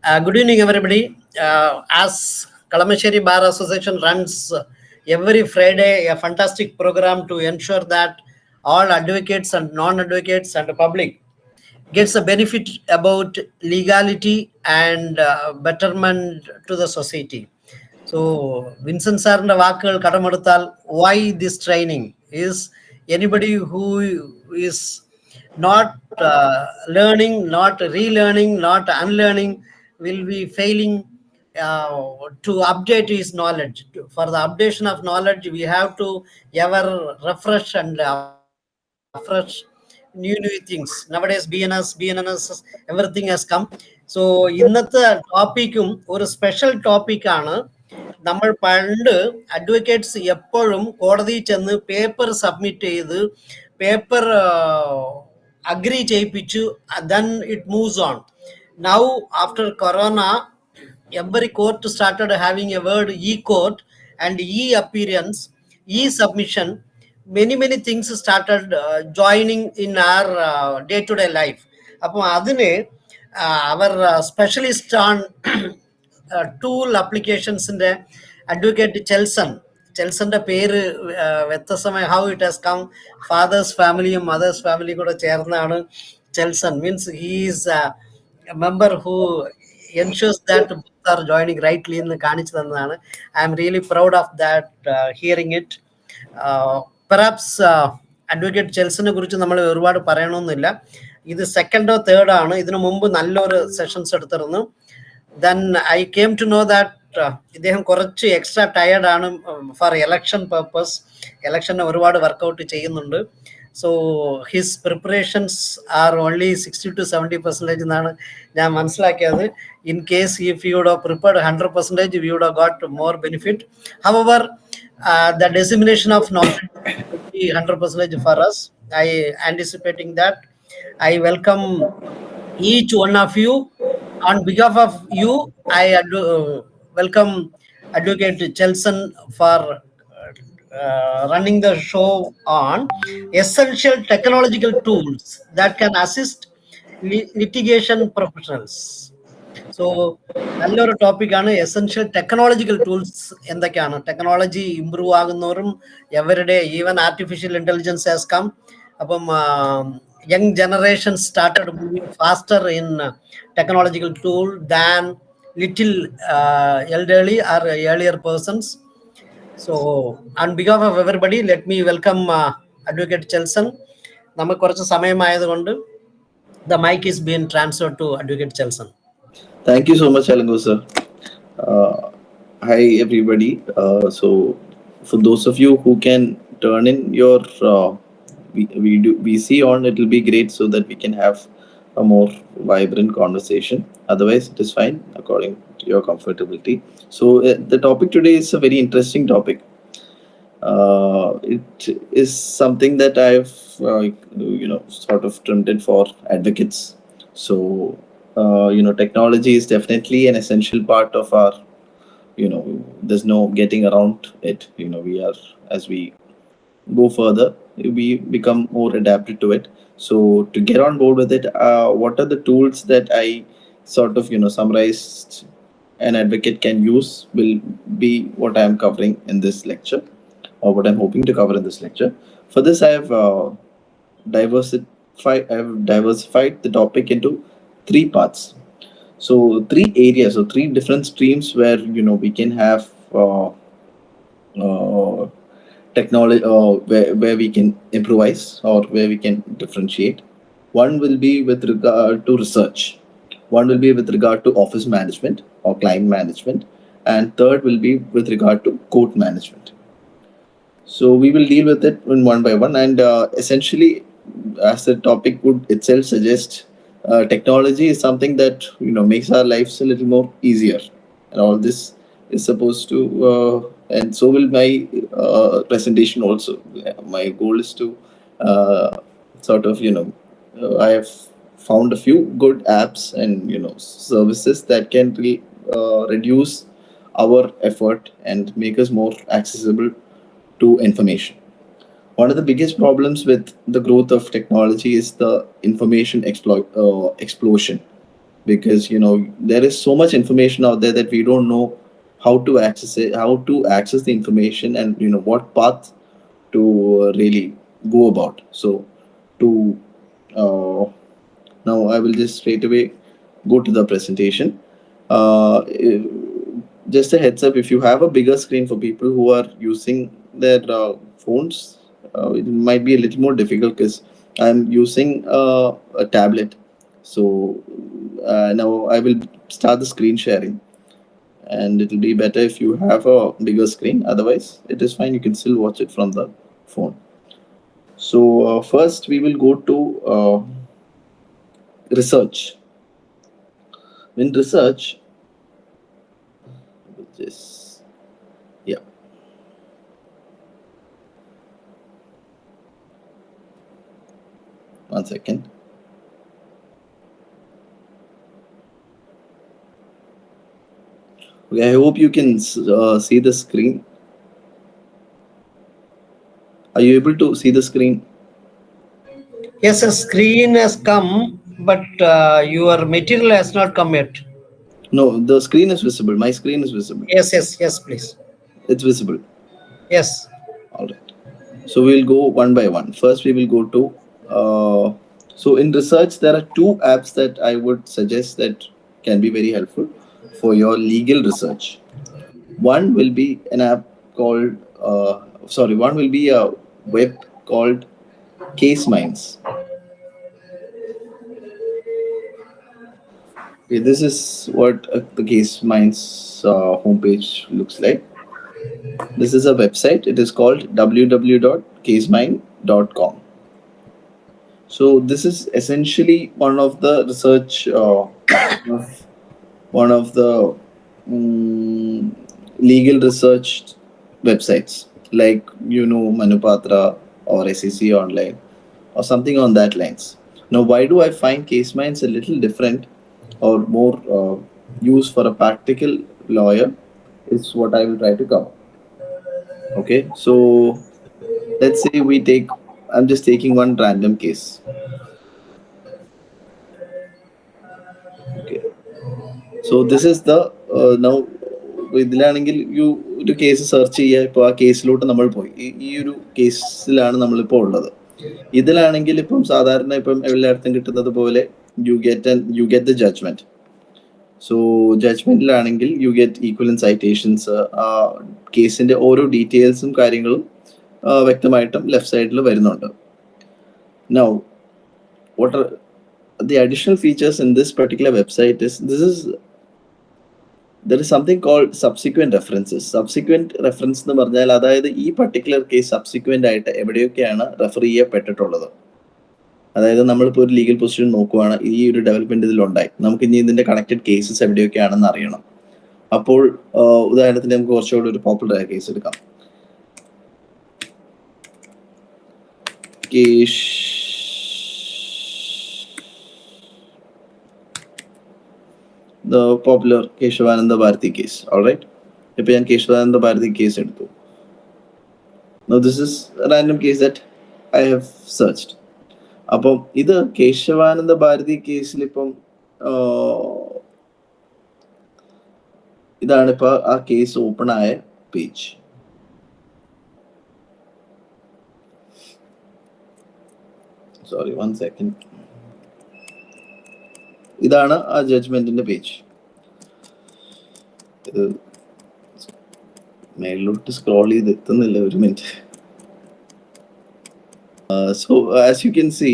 Good evening, everybody. As Kalamasheri Bar Association runs every Friday a fantastic program to ensure that all advocates and non-advocates and the public gets a benefit about legality and betterment to the society. So, Vincent സാറിന്റെ വാക്കുകൾ കടമെടുത്താൽ why this training is anybody who is not learning, not relearning, not unlearning will be failing to update his knowledge. For the updation of knowledge, we have to ever refresh and afresh new things. Nowadays, BNNS, everything has come. So, ഇന്നത്തെ ടോപ്പിക്കും ഒരു special ടോപ്പിക്കാണ്. നമ്മൾ പണ്ട് advocates എപ്പോഴും കോടതിയിൽ ചെന്ന് paper submit ചെയ്ത് paper agree ചെയ്യിപ്പിച്ചു, then it moves on. Now, after Corona, every court started having a word e-court and e-appearance, e-submission. Many things started joining in our day-to-day life. അപ്പോൾ അതിന് അവർ സ്പെഷ്യലിസ്റ്റ് ഓൺ ടൂൾ അപ്ലിക്കേഷൻസിൻ്റെ advocate ചെൽസന്റെ പേര് വ്യത്യസ്തമായ how it has come, father's ഫാമിലിയും mother's ഫാമിലിയും കൂടെ ചേർന്നാണ് Chelson. Means he is member who ensures that both are joining rightly എന്ന് കാണിച്ചു തന്നതാണ്. I am really proud of that hearing it. Perhaps advocate ചെൽസനെ കുറിച്ച് നമ്മൾ ഒരുപാട് പറയണമെന്നില്ല. ഇത് സെക്കൻഡോ തേർഡോ ആണ്. ഇതിനു മുമ്പ് നല്ലൊരു സെഷൻസ് എടുത്തിരുന്നു. Then I came to know that ഇദ്ദേഹം കുറച്ച് എക്സ്ട്രാ ടയേർഡ് ആണ് ഫോർ എലക്ഷൻ പർപ്പസ്. ഇലക്ഷന് ഒരുപാട് വർക്കൗട്ട് ചെയ്യുന്നുണ്ട്. So his preparations are only 60-70% എന്നാണ് ഞാൻ മനസ്സിലാക്കിയത്. In case if you would have prepared 100%, we would have got more benefit. However, the dissemination of knowledge will be 100% for us. I anticipating that. I welcome each one of you. On behalf of you, I welcome Advocate Chelson for running the show on essential technological tools that can assist litigation professionals. So, നല്ലൊരു ടോപ്പിക്കാണ് essential technological tools എന്തൊക്കെയാണ്. Technology improve ആകുന്നവരും എവരുടെ even artificial intelligence has come. അപ്പം young generation started moving faster in technological tool than little elderly or earlier persons. So, on behalf of everybody, let me welcome Advocate Chelson. നമുക്ക് കുറച്ച് സമയമായതുകൊണ്ട് the mic is being transferred to Advocate Chelson. Thank you so much, Alango sir. Hi everybody. So, for those of you who can turn in your we see on, it will be great so that we can have a more vibrant conversation. Otherwise, it is fine according to your comfortability. So the topic today is a very interesting topic. It is something that I've sort of trimmed it for advocates. So technology is definitely an essential part of our, there's no getting around it. We are, as we go further, we become more adapted to it. So to get on board with it, what are the tools that I sort of summarized an advocate can use will be what I am covering in this lecture, or what I'm hoping to cover in this lecture. For this, I have diversified the topic into 3 parts. So 3 areas, or 3 different streams where we can have technology, where we can improvise or where we can differentiate. One will be with regard to research, one will be with regard to office management or client management, and third will be with regard to court management. So we will deal with it one by one, and essentially, as the topic would itself suggest, technology is something that makes our lives a little more easier, and all this is supposed to and so will my presentation also. My goal is to sort of I have found a few good apps and services that can reduce our effort and make us more accessible to information. One of the biggest problems with the growth of technology is the information explosion. because there is so much information out there that we don't know how to access it, how to access the information, and what path to really go about. So to uh, now I will just straight away go to the presentation. Just a heads up, if you have a bigger screen, for people who are using their phones, it might be a little more difficult because I'm using a tablet. So now I will start the screen sharing, and it will be better if you have a bigger screen. Otherwise, it is fine. You can still watch it from the phone. So first we will go to research. In research, just yeah. One second. Okay, I hope you can see the screen. Are you able to see the screen? Yes, a screen has come, but your material has not come yet. No, the screen is visible. My screen is visible. Yes, please. It's visible. Yes. All right. So we'll go one by one. First, we will go to. So in research, there are two apps that I would suggest that can be very helpful for your legal research. One will be an app called. One will be a web called Case Minds. Okay, this is what the Case Minds homepage looks like. This is a website. It is called www.casemind.com. So this is essentially one of the research, one of the legal research websites, like Manupatra or SEC Online or something on that lines. Now, why do I find Case Minds a little different or more used for a practical lawyer? Is what I will try to cover. Okay, so let's say I'm just taking one random case. Okay, so this is the now ഇതിലാണെങ്കിൽ ഒരു case search ചെയ്യുക. ഇപ്പോൾ ആ കേസിലോട്ട് നമ്മൾ പോയി, ഈ ഒരു കേസിലാണ് നമ്മളിപ്പോൾ ഉള്ളത്. ഇതിലാണെങ്കിൽ ഇപ്പം സാധാരണ ഇപ്പം എല്ലായിടത്തും കിട്ടുന്നത് പോലെ you get the judgment. So ജഡ്ജ്മെന്റിലാണെങ്കിൽ യു ഗെറ്റ് ഈക്വലന്റ് സൈറ്റേഷൻസ്. ആ കേസിന്റെ ഓരോ ഡീറ്റെയിൽസും കാര്യങ്ങളും വ്യക്തമായിട്ടും ലെഫ്റ്റ് സൈഡിൽ വരുന്നുണ്ട്. Now, what are the additional features in this particular website there is something called subsequent references. Subsequent reference എന്ന് പറഞ്ഞാൽ അതായത് ഈ പർട്ടിക്കുലർ കേസ് സബ്സിക്വന്റ് ആയിട്ട് എവിടെയൊക്കെയാണ് റെഫർ ചെയ്യപ്പെട്ടിട്ടുള്ളത്. അതായത് നമ്മളിപ്പോൾ ഒരു ലീഗൽ പൊസിഷൻ നോക്കുവാണ്, ഈ ഒരു ഡെവലപ്മെന്റ് ഇതിലുണ്ടായി, നമുക്ക് ഇനി ഇതിന്റെ കണക്റ്റഡ് കേസസ് എവിടെയൊക്കെയാണെന്ന് അറിയണം. അപ്പോൾ ഉദാഹരണത്തിന് നമുക്ക് കുറച്ചുകൂടി ഒരു പോപ്പുലർ ആയ കേസ് എടുക്കാം. The popular Keshavananda Bharati case. All right. If I Keshavananda Bharati case എടുത്തു. Now this is a random case that I have searched. അപ്പം ഇത് കേശവാനന്ദ ഭാരതി കേസിൽ ഇപ്പം ഇതാണ് ഇപ്പൊ ആ കേസ് ഓപ്പൺ ആയ പേജ്. Sorry, 1 second. ഇതാണ് ആ ജഡ്ജ്മെന്റിന്റെ പേജ്. ഇത് മേലോട്ട് സ്ക്രോൾ ചെയ്ത് എത്തുന്നില്ല, ഒരു minute. So as you can see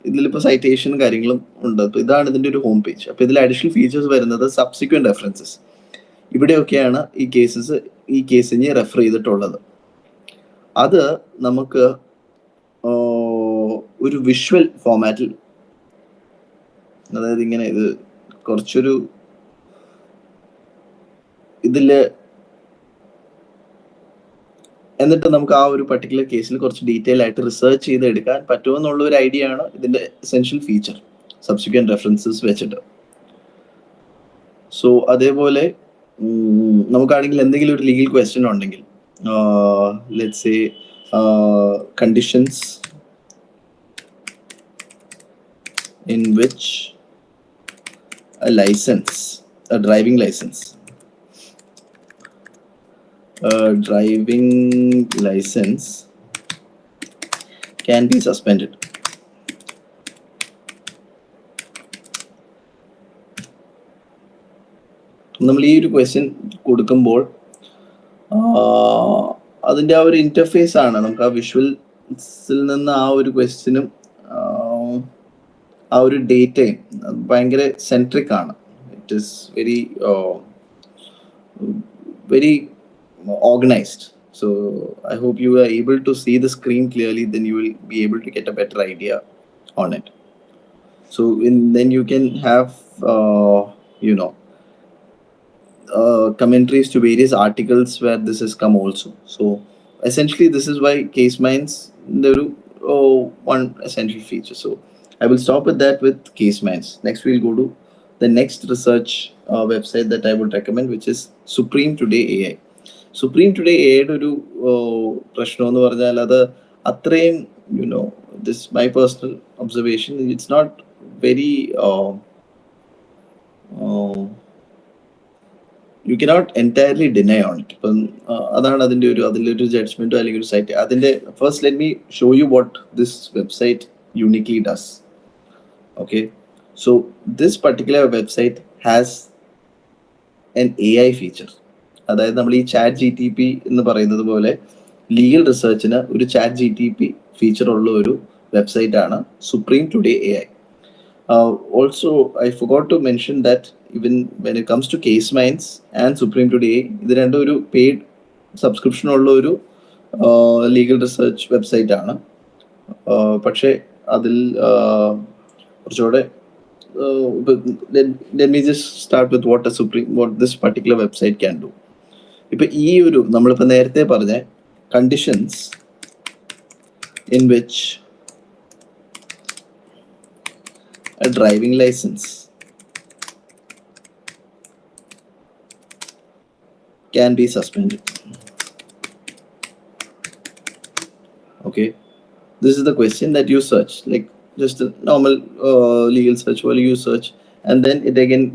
ഇതിലിപ്പോൾ സൈറ്റേഷനും കാര്യങ്ങളും ഉണ്ട്. അപ്പോൾ ഇതാണ് ഇതിന്റെ ഒരു ഹോം പേജ്. അപ്പോൾ ഇതിൽ അഡീഷണൽ ഫീച്ചേഴ്സ് വരുന്നത് സബ്സിക്വന്റ് റെഫറൻസസ്. ഇവിടെയൊക്കെയാണ് ഈ കേസിനെ റെഫർ ചെയ്തിട്ടുള്ളത്. അത് നമുക്ക് ഒരു വിഷ്വൽ ഫോമാറ്റിൽ, അതായത് ഇങ്ങനെ ഇത് കുറച്ചൊരു ഇതില്, എന്നിട്ട് നമുക്ക് ആ ഒരു പർട്ടിക്കുലർ കേസിൽ കുറച്ച് ഡീറ്റെയിൽ ആയിട്ട് റിസർച്ച് ചെയ്ത് എടുക്കാൻ പറ്റുമെന്നുള്ള ഒരു ഐഡിയ ആണ് ഇതിന്റെ എസെൻഷ്യൽ ഫീച്ചർ, സബ്സിക്വന്റ് റെഫറൻസസ് വെച്ചിട്ട്. സോ അതേപോലെ നമുക്കാണെങ്കിൽ എന്തെങ്കിലും ഒരു ലീഗൽ ക്വസ്റ്റ്യൻ ഉണ്ടെങ്കിൽ, let's say conditions in which a license, a driving license. A driving license can be suspended. നമ്മൾ ഈ ഒരു ക്വസ്റ്റ്യൻ കൊടുക്കുമ്പോൾ അതിൻ്റെ ആ ഒരു ഇന്റർഫേസ് ആണ്, നമുക്ക് ആ വിഷ്വൽസിൽ നിന്ന് ആ ഒരു ക്വസ്റ്റ്യനും ആ ഒരു ഡേറ്റയും ഭയങ്കര സെൻട്രിക് ആണ്. It is very organized. So I hope you are able to see the screen clearly, then you will be able to get a better idea on it. So then you can have commentaries to various articles where this has come also. So essentially this is why case minds one essential feature. So I will stop with that with case minds. Next we'll go to the next research website that I would recommend, which is Supreme Today AI. Supreme Today AI ഒരു പ്രശ്നം എന്ന് പറഞ്ഞാൽ അത് അത്രയും this my personal observation, it's not very you cannot entirely deny on it. അതാണ് അതിലൊരു ജഡ്ജ്മെന്റോ അല്ലെങ്കിൽ ഒരു സൈറ്റ്. അതിന്റെ first let me show you what this website uniquely does. Okay, so this particular website has an AI feature. അതായത് നമ്മൾ ഈ chat GTP എന്ന് പറയുന്നത് പോലെ ലീഗൽ റിസർച്ചിന് ഒരു ചാറ്റ് GTP ഫീച്ചർ ഉള്ള ഒരു വെബ്സൈറ്റ് ആണ് supreme today AI. Also, I forgot to mention that even when it comes to Case Minds and Supreme Today AI, ഇത് രണ്ടും ഒരു പെയ്ഡ് സബ്സ്ക്രിപ്ഷൻ ഉള്ള ഒരു ലീഗൽ റിസർച്ച് വെബ്സൈറ്റ് ആണ്. പക്ഷേ അതിൽ കുറച്ചുകൂടെ let me just start with what this particular website can do. ഇപ്പൊ ഈ ഒരു നമ്മളിപ്പോ നേരത്തെ പറഞ്ഞ conditions in which a driving license can be suspended. Okay, this is the question that you search, like just a normal legal search while you search, and then it again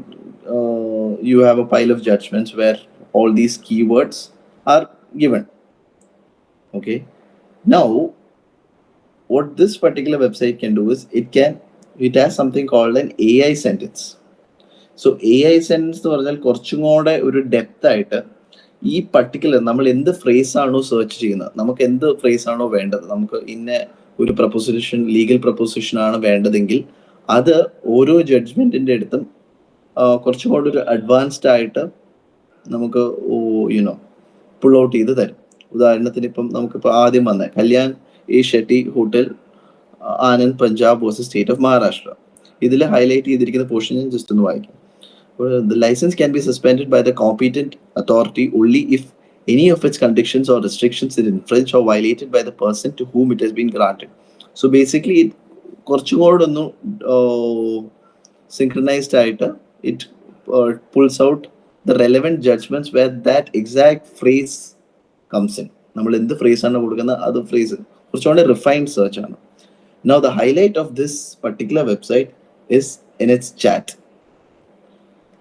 you have a pile of judgments where all these keywords are given. Okay, now what this particular website can do is it has something called an AI sentence. So AI sentence എന്ന് പറഞ്ഞാൽ കുറച്ചും കൂടെ ഒരു depth ആയിട്ട് ഈ particular നമ്മൾ എന്ത് phrase ആണോ സെർച്ച് ചെയ്യുന്നത്, നമുക്ക് എന്ത് ഫ്രേസ് ആണോ വേണ്ടത്, നമുക്ക് ഇന്ന ഒരു പ്രൊപ്പോസിഷൻ ലീഗൽ പ്രൊപ്പോസിഷൻ ആണ് വേണ്ടതെങ്കിൽ അത് ഓരോ ജഡ്ജ്മെന്റിന്റെ അടുത്തും കുറച്ചും കൂടെ ഒരു അഡ്വാൻസ്ഡ് ആയിട്ട് നമുക്ക് പുൾ ഔട്ട് ചെയ്ത് തരും. ഉദാഹരണത്തിന് ഇപ്പം നമുക്കിപ്പോൾ ആദ്യം വന്ന Kalyan A Shetty hotel Anand Punjab versus state of Maharashtra, ഇതിൽ ഹൈലൈറ്റ് ചെയ്തിരിക്കുന്ന പോർഷൻ ഞാൻ ജസ്റ്റ് ഒന്ന് വായിക്കാം. The license can be suspended by the competent authority only if any of its conditions or restrictions is infringed or violated by the person to whom it has been granted. So basically it കുറച്ചും കൂടെ ഒന്ന് synchronized ആയിട്ട് it pulls out the relevant judgments where that exact phrase comes in. നമ്മൾ എന്ത് phrase ആണ് കൊടുക്കുന്നത് അത് phrase കുറച്ചുകൂടെ refined search ആണ്. Now the highlight of this particular website is in its chat.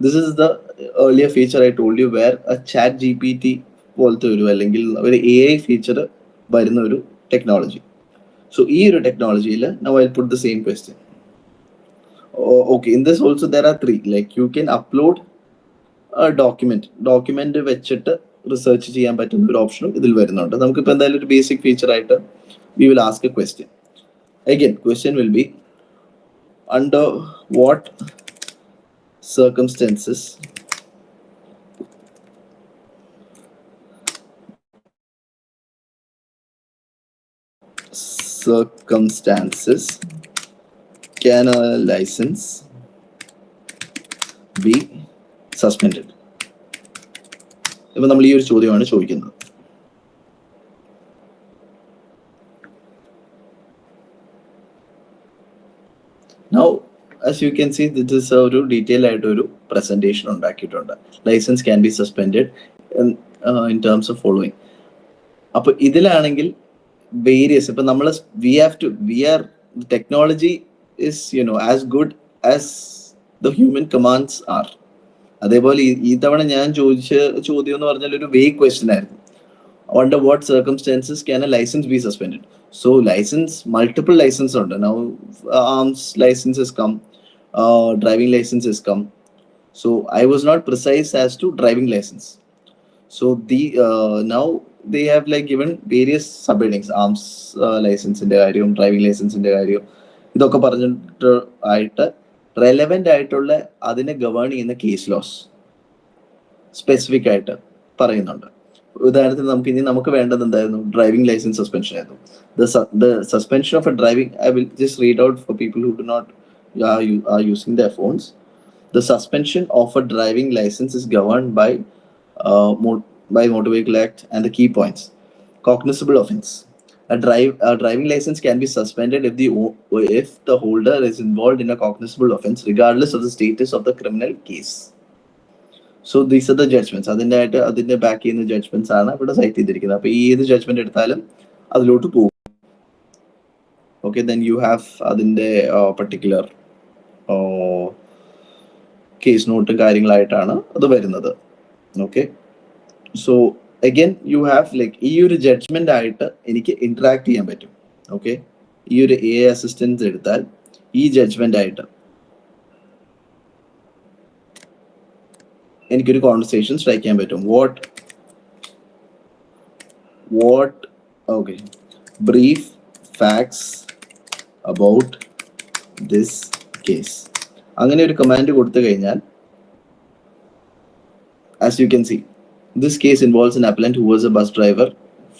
This is the earlier feature I told you where a chat GPT പോലത്തെ ഒരു അല്ലെങ്കിൽ ഒരു AI feature വരുന്ന ഒരു ടെക്നോളജി. So ഈ ഒരു ടെക്നോളജിയിൽ now I'll put the same question. Okay, in this also there are three, like you can upload a document വെച്ചിട്ട് റിസർച്ച് ചെയ്യാൻ പറ്റുന്ന ഒരു ഓപ്ഷനും ഇതിൽ വരുന്നുണ്ട്. നമുക്കിപ്പോൾ എന്തായാലും ഒരു ബേസിക് ഫീച്ചർ ആയിട്ട് we will ask a question. Again, question will be under what circumstances can a license be suspended? ഇപ്പൊ നമ്മൾ ഈ ഒരു ചോദ്യമാണ് ചോദിക്കുന്നത്. Now, as you can see, this is a detailed ആയിട്ടൊരു presentation ഉണ്ടാക്കിയിട്ടുണ്ട്. License can be suspended in terms of following. അപ്പോൾ ഇതിലാണെങ്കിൽ various, ഇപ്പൊ നമ്മൾ the technology is as good as the human commands are. അതേപോലെ ഈ തവണ ഞാൻ ചോദിച്ച ചോദ്യം എന്ന് പറഞ്ഞാൽ ഒരു വേഗ് ക്വസ്റ്റ്യൻ ആയിരുന്നു. Under what circumstances can a license be suspended? So license, multiple licenses ഉണ്ട്. Now arms license has come, driving license has come. So I was not precise as to driving license. So the now they have like given various subheadings, arms license ന്റെ കാര്യം, driving ലൈസൻസിന്റെ കാര്യം, ഇതൊക്കെ പറഞ്ഞിട്ട് ആയിട്ട് relevant ആയിട്ടുള്ള അതിനെ govern ചെയ്യുന്ന case loss specific ആയിട്ട് പറയുന്നുണ്ട്. ഉദാഹരണത്തിന് നമുക്ക് വേണ്ടത് എന്തായിരുന്നു? ഡ്രൈവിംഗ് ലൈസൻസ് സസ്പെൻഷൻ ആയിരുന്നു. The suspension of a driving, I will just read out for people who do not are using their phones. The suspension of a driving license is governed by Motor Vehicle Act and the key points. Cognizable offense. A driving license can be suspended if the holder is involved in a cognizable offense, regardless of the status of the criminal case. So these are the judgments. അതിന്റെ back ചെയ്യുന്ന judgements ആണ് ഇവിടെ site ചെയ്തിരിക്കുന്നത്. അപ്പൊ ഏത് judgement എടുത്താലും അതിലോട്ട് പോകും. ഓക്കെ, ദെൻ യു ഹാവ് അതിന്റെ പർട്ടിക്കുലർ കേസ് നോട്ടും കാര്യങ്ങളായിട്ടാണ് അത് വരുന്നത്. Okay, so again you have like ഈ ഒരു ജഡ്ജ്മെന്റ് ആയിട്ട് എനിക്ക് ഇന്ററാക്ട് ചെയ്യാൻ പറ്റും. ഓക്കെ, ഈ ഒരു AI അസിസ്റ്റൻസ് എടുത്താൽ ഈ ജഡ്ജ്മെന്റ് ആയിട്ട് എനിക്കൊരു കോൺവെർസേഷൻ സ്ട്രൈക്ക് ചെയ്യാൻ പറ്റും. Okay, brief facts about this case, അങ്ങനെ ഒരു കമാൻഡ് കൊടുത്തു കഴിഞ്ഞാൽ, as you can see, this case involves an appellant who was a bus driver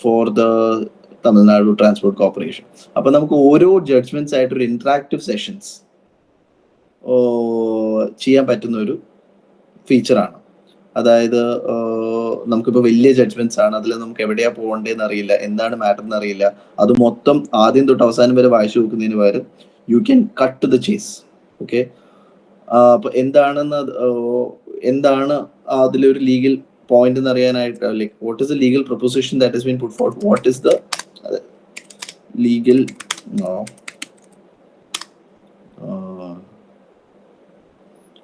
for the Tamil Nadu Transport Corporation. അപ്പൊ നമുക്ക് ഓരോ ജഡ്ജ്മെന്റ്സ് ആയിട്ട് ഒരു ഇന്ററാക്റ്റീവ് സെഷൻസ് ചെയ്യാൻ പറ്റുന്ന ഒരു ഫീച്ചറാണ്. അതായത് നമുക്കിപ്പോൾ വലിയ ജഡ്ജ്മെന്റ്സ് ആണ്, അതിൽ നമുക്ക് എവിടെയാ പോകേണ്ടതെന്ന് അറിയില്ല, എന്താണ് മാറ്റർ എന്ന് അറിയില്ല, അത് മൊത്തം ആദ്യം തൊട്ട് അവസാനം വരെ വായിച്ചു നോക്കുന്നതിന് പകരം you can cut to the chase. Okay, അപ്പൊ എന്താണ് അതിലൊരു ലീഗൽ പോയിന്റ് എന്ന് അറിയാനായിട്ട്, like what is the legal proposition that has been put forward, what is the legal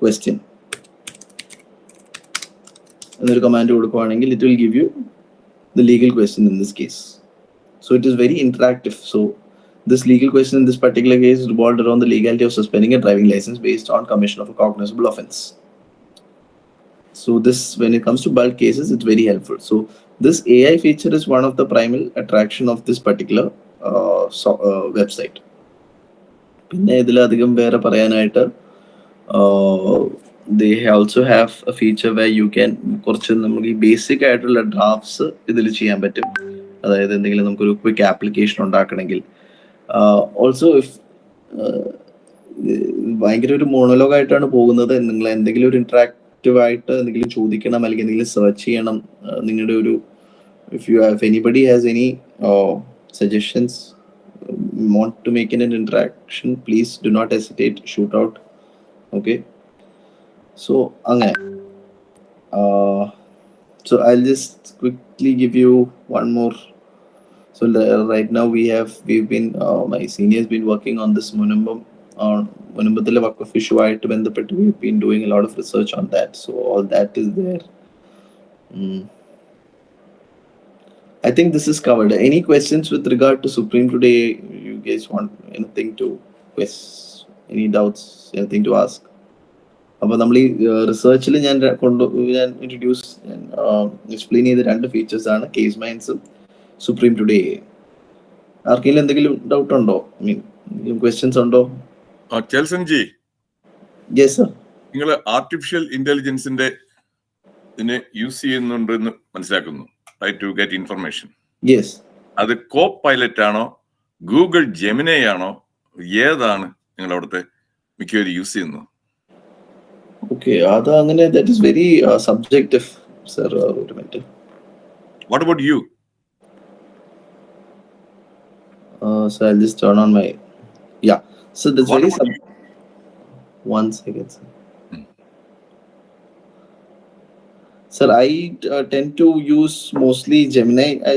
question എന്നൊരു കമാൻഡ് കൊടുക്കുവാണെങ്കിൽ it will give you the legal question in this case. So it is very interactive. So this legal question in this particular case revolved around the legality of suspending a driving license based on commission of a cognizable offense. So this, when it comes to bulk cases, it's very helpful. So this AI feature is one of the primal attraction of this particular website. പിന്നെ ഇതിലധികം വേറെ പറയാനായിട്ട് they also have a feature where you can കുറച്ച് നമുക്ക് ഈ basic ആയിട്ടുള്ള drafts ഇതിൽ ചെയ്യാൻ പറ്റും. അതായത് എന്തെങ്കിലും നമുക്കൊരു ക്വിക്ക് ആപ്ലിക്കേഷൻ ഉണ്ടാക്കണമെങ്കിൽ, ഓൾസോ ഇഫ് ഭയങ്കര ഒരു മോണോലോഗ് ആയിട്ടാണ് പോകുന്നത്, നിങ്ങൾ എന്തെങ്കിലും ഒരു ഇന്ററാക്റ്റീവ് ആയിട്ട് എന്തെങ്കിലും ചോദിക്കണം അല്ലെങ്കിൽ എന്തെങ്കിലും സെർച്ച് ചെയ്യണം, നിങ്ങളുടെ ഒരു if anybody has any suggestions, want to make an interaction, please do not hesitate, shoot out. Okay, so അങ്ങനെ so I'll just quickly give you one more. So right now we've been my senior has been working on this മുനമ്പത്തിലെ വഖഫ് issue ആയിട്ട് ബന്ധപ്പെട്ട് we've been doing a lot of research on that, so all that is there. I think this is covered. Any questions with regard to Supreme today? You guys want anything to any doubts, anything to ask? അപ്പൊ നമ്മൾ ഈ റിസർച്ചിൽ ഞാൻ explain ചെയ്ത രണ്ട് features ആണ് case മൈൻസും supreme today. ആർക്കെങ്കിലും എന്തെങ്കിലും doubt ഉണ്ടോ, ക്വസ്റ്റ്യൻസ് ഉണ്ടോ? കേൾസൻജി, യെസ് സർ. നിങ്ങൾ ആർട്ടിഫിഷ്യൽ ഇന്റലിജൻസിന്റെ ഇതിനെ യൂസ് ചെയ്യുന്നുണ്ടെന്ന് മനസ്സിലാക്കുന്നു, right to get information. Yes. അത് കോ പൈലറ്റ് ആണോ, ഗൂഗിൾ ജെമിനി ആണോ, ഏതാണ് നിങ്ങൾ അവിടുത്തെ മിക്കവരും യൂസ് ചെയ്യുന്നത്? ഓക്കെ, അത് അങ്ങനെ that is very subjective sir. ഒരു minute. What about you? So I'll just turn on my so that's very one second sir. Sir, I tend to use mostly Gemini. I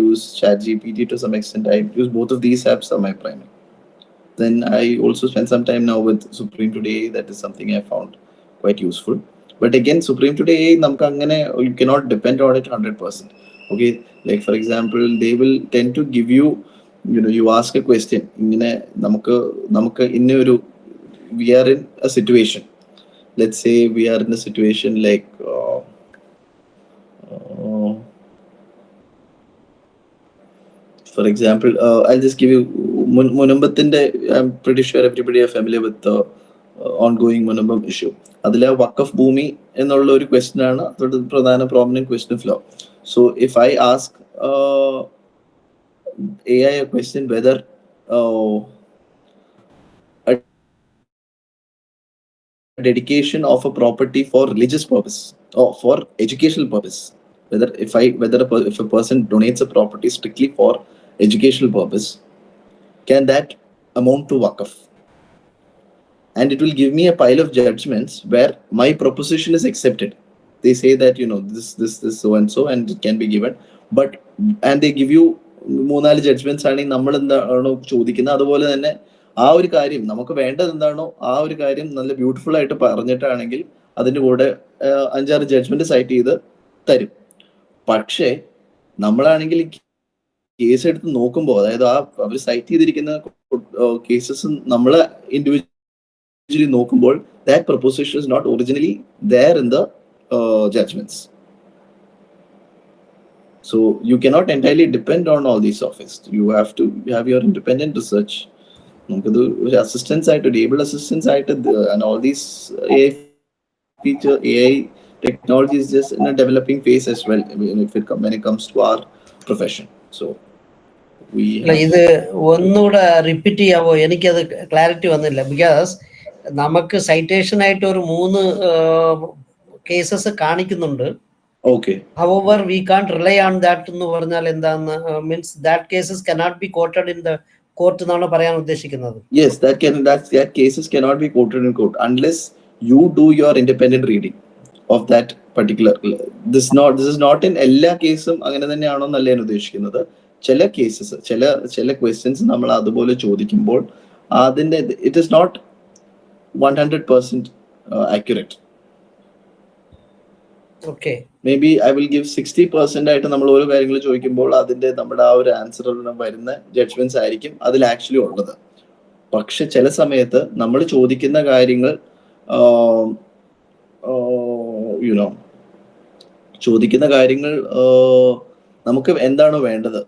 use ChatGPT to some extent. I use both of these apps are my primary. Then I also spend some time now with Supreme Today. That is something I found quite useful. But again, Supreme Today, you cannot depend on it 100%. Okay, like for example, they will tend to give you, you ask a question. We are in a situation. Let's say we are in a situation like, for example, I'll just give you Munambathinte. I'm pretty sure everybody are familiar with the ongoing Munambam issue. അതിലെ വഖഫ് ഭൂമി എന്നുള്ള ഒരു question ആണ് അതൊരു പ്രധാന prominent question flow. So if I ask AI a question whether a dedication of a property for religious purpose or for educational purpose, if a person donates a property strictly for educational purpose, can that amount to waqf? And it will give me a pile of judgments where my proposition is accepted. They say that this so and it can be given, and they give you 3-4 judgements ആണെങ്കിൽ നമ്മൾ എന്താണോ ചോദിക്കുന്നത് അതുപോലെ തന്നെ ആ ഒരു കാര്യം നമുക്ക് വേണ്ടത് എന്താണോ ആ ഒരു കാര്യം നല്ല ബ്യൂട്ടിഫുൾ ആയിട്ട് പറഞ്ഞിട്ടാണെങ്കിൽ അതിന്റെ കൂടെ 5-6 ജഡ്ജ്മെന്റ് സൈറ്റ് ചെയ്ത് തരും. പക്ഷേ നമ്മളാണെങ്കിൽ കേസ് എടുത്ത് നോക്കുമ്പോൾ, അതായത് അവർ സൈറ്റ് ചെയ്തിരിക്കുന്ന കേസസ് നമ്മൾ ഇൻഡിവിജ്വലി നോക്കുമ്പോൾ, that proposition is not originally there in the judgments. So you cannot entirely depend on all these sophists. You have to have your independent research. Assistance ആയിട്ട്, able assistance ആയിട്ട്, and all these AI technology is just in a developing phase as well when it comes to our profession. So ഇത് ഒന്നുകൂടെ repeat ചെയ്യാവോ? എനിക്കത് clarity വന്നില്ല. Because നമുക്ക് citation ആയിട്ട് ഒരു 3 cases കാണിക്കുന്നുണ്ട്. Okay. However, we can't rely on that എന്ന് പറഞ്ഞാൽ എന്താന്ന് means that cases cannot be quoted in the court എന്നാണ് പറയാൻ ഉദ്ദേശിക്കുന്നത്. Yes, that cases cannot be quoted in court unless you do your independent reading of that particular. This is not in എല്ലാ കേസും അങ്ങനെ തന്നെയാണോ എന്നല്ല ഞാൻ ഉദ്ദേശിക്കുന്നത്. ചില കേസസ്, ചില ക്വസ്റ്റ്യൻസ് നമ്മൾ അതുപോലെ ചോദിക്കുമ്പോൾ അതിന്റെ it is not 100% accurate. Okay. Maybe I will give 60% ആയിട്ട് നമ്മൾ ഓരോ കാര്യങ്ങൾ ചോദിക്കുമ്പോൾ അതിന്റെ നമ്മുടെ ആ ഒരു ആൻസർ വരുന്ന ജഡ്ജ്മെന്റ്സ് ആയിരിക്കും അതിൽ ആക്ച്വലി ഉള്ളത്. പക്ഷെ ചില സമയത്ത് നമ്മൾ ചോദിക്കുന്ന കാര്യങ്ങൾ നമുക്ക് എന്താണോ വേണ്ടത്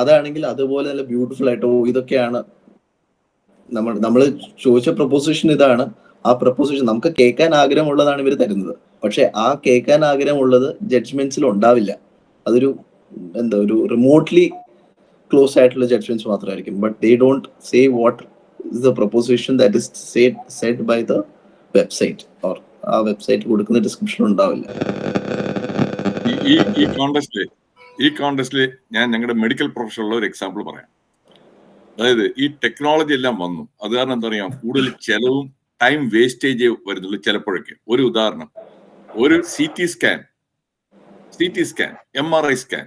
അതാണെങ്കിൽ അതുപോലെ നല്ല ബ്യൂട്ടിഫുൾ ആയിട്ടോ ഇതൊക്കെയാണ് നമ്മൾ ചോദിച്ച പ്രൊപ്പോസിഷൻ ഇതാണ്, ആ പ്രൊപ്പോസിഷൻ നമുക്ക് കേൾക്കാൻ ആഗ്രഹമുള്ളതാണ് ഇവർ തരുന്നത്. പക്ഷെ ആ കേൾക്കാൻ ആഗ്രഹമുള്ളത് ജഡ്ജ്മെന്റ്സിൽ ഉണ്ടാവില്ല. അതൊരു ഒരു റിമോട്ട്ലി ക്ലോസ് ആയിട്ടുള്ള ജഡ്ജ്മെന്റ്സ് മാത്രമായിരിക്കും. But they don't say what is the proposition that is said by the website, or ആ വെബ്സൈറ്റ് കൊടുക്കുന്ന ഡിസ്ക്രിപ്ഷൻ ഉണ്ടാവില്ല. ഈ കോണ്ടസ്റ്റില് ഞാൻ ഞങ്ങളുടെ മെഡിക്കൽ പ്രൊഫഷനുള്ള ഒരു എക്സാമ്പിൾ പറയാം. അതായത് ഈ ടെക്നോളജി എല്ലാം വന്നു, അത് കാരണം എന്താ പറയാ, കൂടുതൽ ചെലവും ടൈം വേസ്റ്റേജ് വരുന്നുള്ളൂ ചിലപ്പോഴൊക്കെ. ഒരു ഉദാഹരണം, ഒരു CT സ്കാൻ, MRI സ്കാൻ,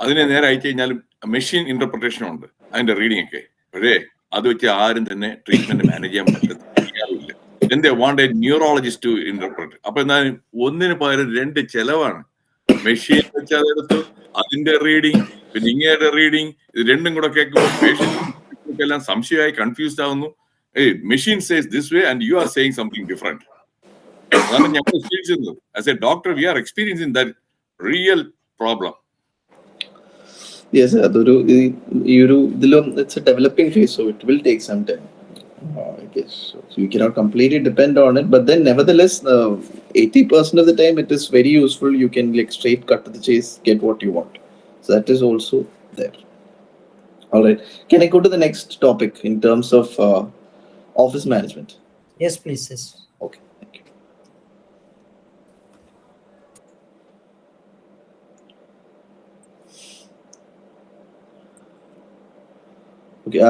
അതിനെ നേരെ അയച്ചു കഴിഞ്ഞാലും മെഷീൻ ഇന്റർപ്രിട്ടേഷൻ ഉണ്ട് അതിന്റെ റീഡിംഗ് ഒക്കെ. പക്ഷേ അത് വെച്ച് ആരും തന്നെ ട്രീറ്റ്മെന്റ് മാനേജ് ചെയ്യാൻ പറ്റില്ല. എന്തേ want a neurologist to interpret. അപ്പൊ എന്നാലും ഒന്നിന് പകരം 2 ചെലവാണ്. മെഷീൻ വെച്ച് അതെടുത്തു, അതിന്റെ റീഡിങ്, പിന്നെ ഇങ്ങയുടെ റീഡിങ്, ഇത് രണ്ടും കൂടെ കേൾക്കുമ്പോൾ പേഷ്യന്റ് എല്ലാം സംശയമായി കൺഫ്യൂസ്ഡ് ആവുന്നു. Machine says this way and you are saying something different. അതാണ് ഞങ്ങൾ ഫീൽ ചെയ്യുന്നത്. As a doctor we are experiencing that real problem. Yes, അതൊരു ഇതിലും it's a developing phase, so it will take some time. I guess so you cannot completely depend on it, but then nevertheless 80% of the time it is very useful. You can like straight cut to the chase, get what you want. So that is also there. All right, can I go to the next topic in terms of office management? Yes, please. Yes. Okay, thank you. Okay,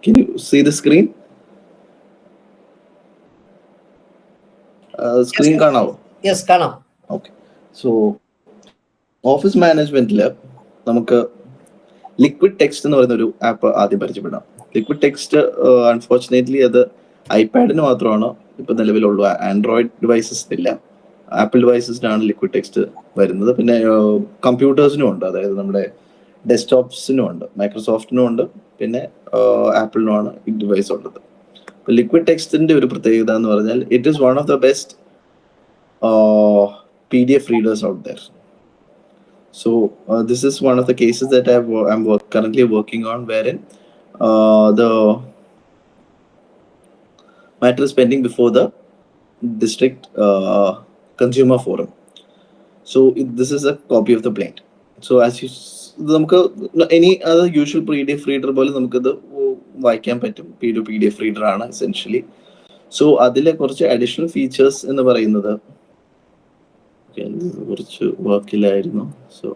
can you see the screen? Screen കാണാവോ? Yes, കാണാം. Okay, so office management നമുക്ക് liquid text എന്ന് പറയുന്ന ഒരു app ആദ്യം പരിചയപ്പെടാം. Liquid text unfortunately അത് ഐപാഡിന് മാത്രമാണ് ഇപ്പൊ നിലവിലുള്ളൂ. ആൻഡ്രോയിഡ് ഡിവൈസസ് ഇല്ല. ആപ്പിൾ ഡിവൈസസിനാണ് ലിക്വിഡ് ടെക്സ്റ്റ് വരുന്നത്. പിന്നെ കമ്പ്യൂട്ടേഴ്സിനും ഉണ്ട്, അതായത് നമ്മുടെ ഡെസ്ക്ടോപ്സിനും ഉണ്ട്, മൈക്രോസോഫ്റ്റിനും ഉണ്ട്, പിന്നെ ആപ്പിളിനുമാണ് ഈ ഡിവൈസ് ഉള്ളത്. ലിക്വിഡ് ടെക്സ്റ്റിന്റെ ഒരു പ്രത്യേകത എന്ന് പറഞ്ഞാൽ it is one of the best PDF readers out there. So this is one of the cases that I'm currently working on, wherein the matter is pending before the district consumer forum. So this is a copy of the plaint. So as you any other usual PDF reader പോലെ നമുക്കത് വായിക്കാൻ പറ്റും. PDF reader ആണ് essentially. So അതിലെ കുറച്ച് additional features എന്ന് പറയുന്നത് കുറച്ച് വർക്കിലായിരുന്നു. സോ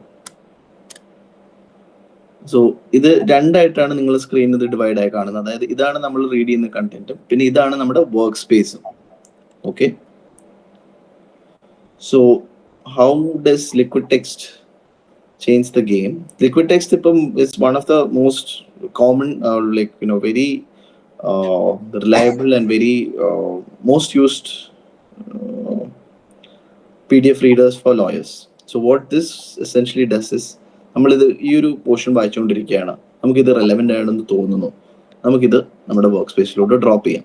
ഇത് രണ്ടായിട്ടാണ് നിങ്ങൾ സ്ക്രീനിൽ ഇത് ഡിവൈഡ് ആയി കാണുന്നത്. അതായത് ഇതാണ് നമ്മൾ റീഡ് ചെയ്യുന്ന കണ്ടന്റും പിന്നെ ഇതാണ് നമ്മുടെ വർക്ക് സ്പേസും. Okay, so how does liquid text change the game? Liquid text ഇപ്പം it's one of the most common very reliable and very most used PDF readers for lawyers. So what this essentially does is, നമ്മളിത് ഈ ഒരു portion വായിച്ചുകൊണ്ടിരിക്കുകയാണ്, നമുക്കിത് relevant ആണെന്ന് തോന്നുന്നു, നമുക്കിത് നമ്മുടെ work സ്പേസിലോട്ട് drop ചെയ്യാം.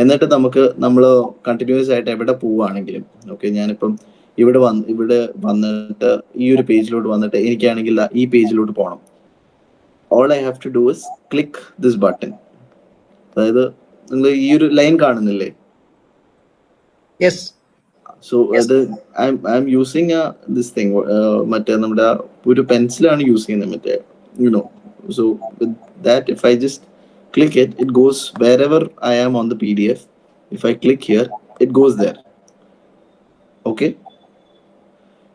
എന്നിട്ട് നമ്മൾ കണ്ടിന്യൂസ് ആയിട്ട് എവിടെ പോവുകയാണെങ്കിലും, ഓക്കെ, ഞാനിപ്പം ഇവിടെ വന്നിട്ട് ഈ ഒരു പേജിലോട്ട് വന്നിട്ട് എനിക്കാണെങ്കിൽ ഈ പേജിലോട്ട് പോകണം. All I have to do is click this button. അതായത് നിങ്ങൾ ഈ ഒരു ലൈൻ കാണുന്നില്ലേ? Yes. So I'm using this thing, മറ്റേ നമ്മുടെ ഒരു പെൻസിലാണ് യൂസ് ചെയ്യുന്നത്, മറ്റേ so with that if I just click it goes wherever I am on the PDF. If I click here, it goes there. Okay,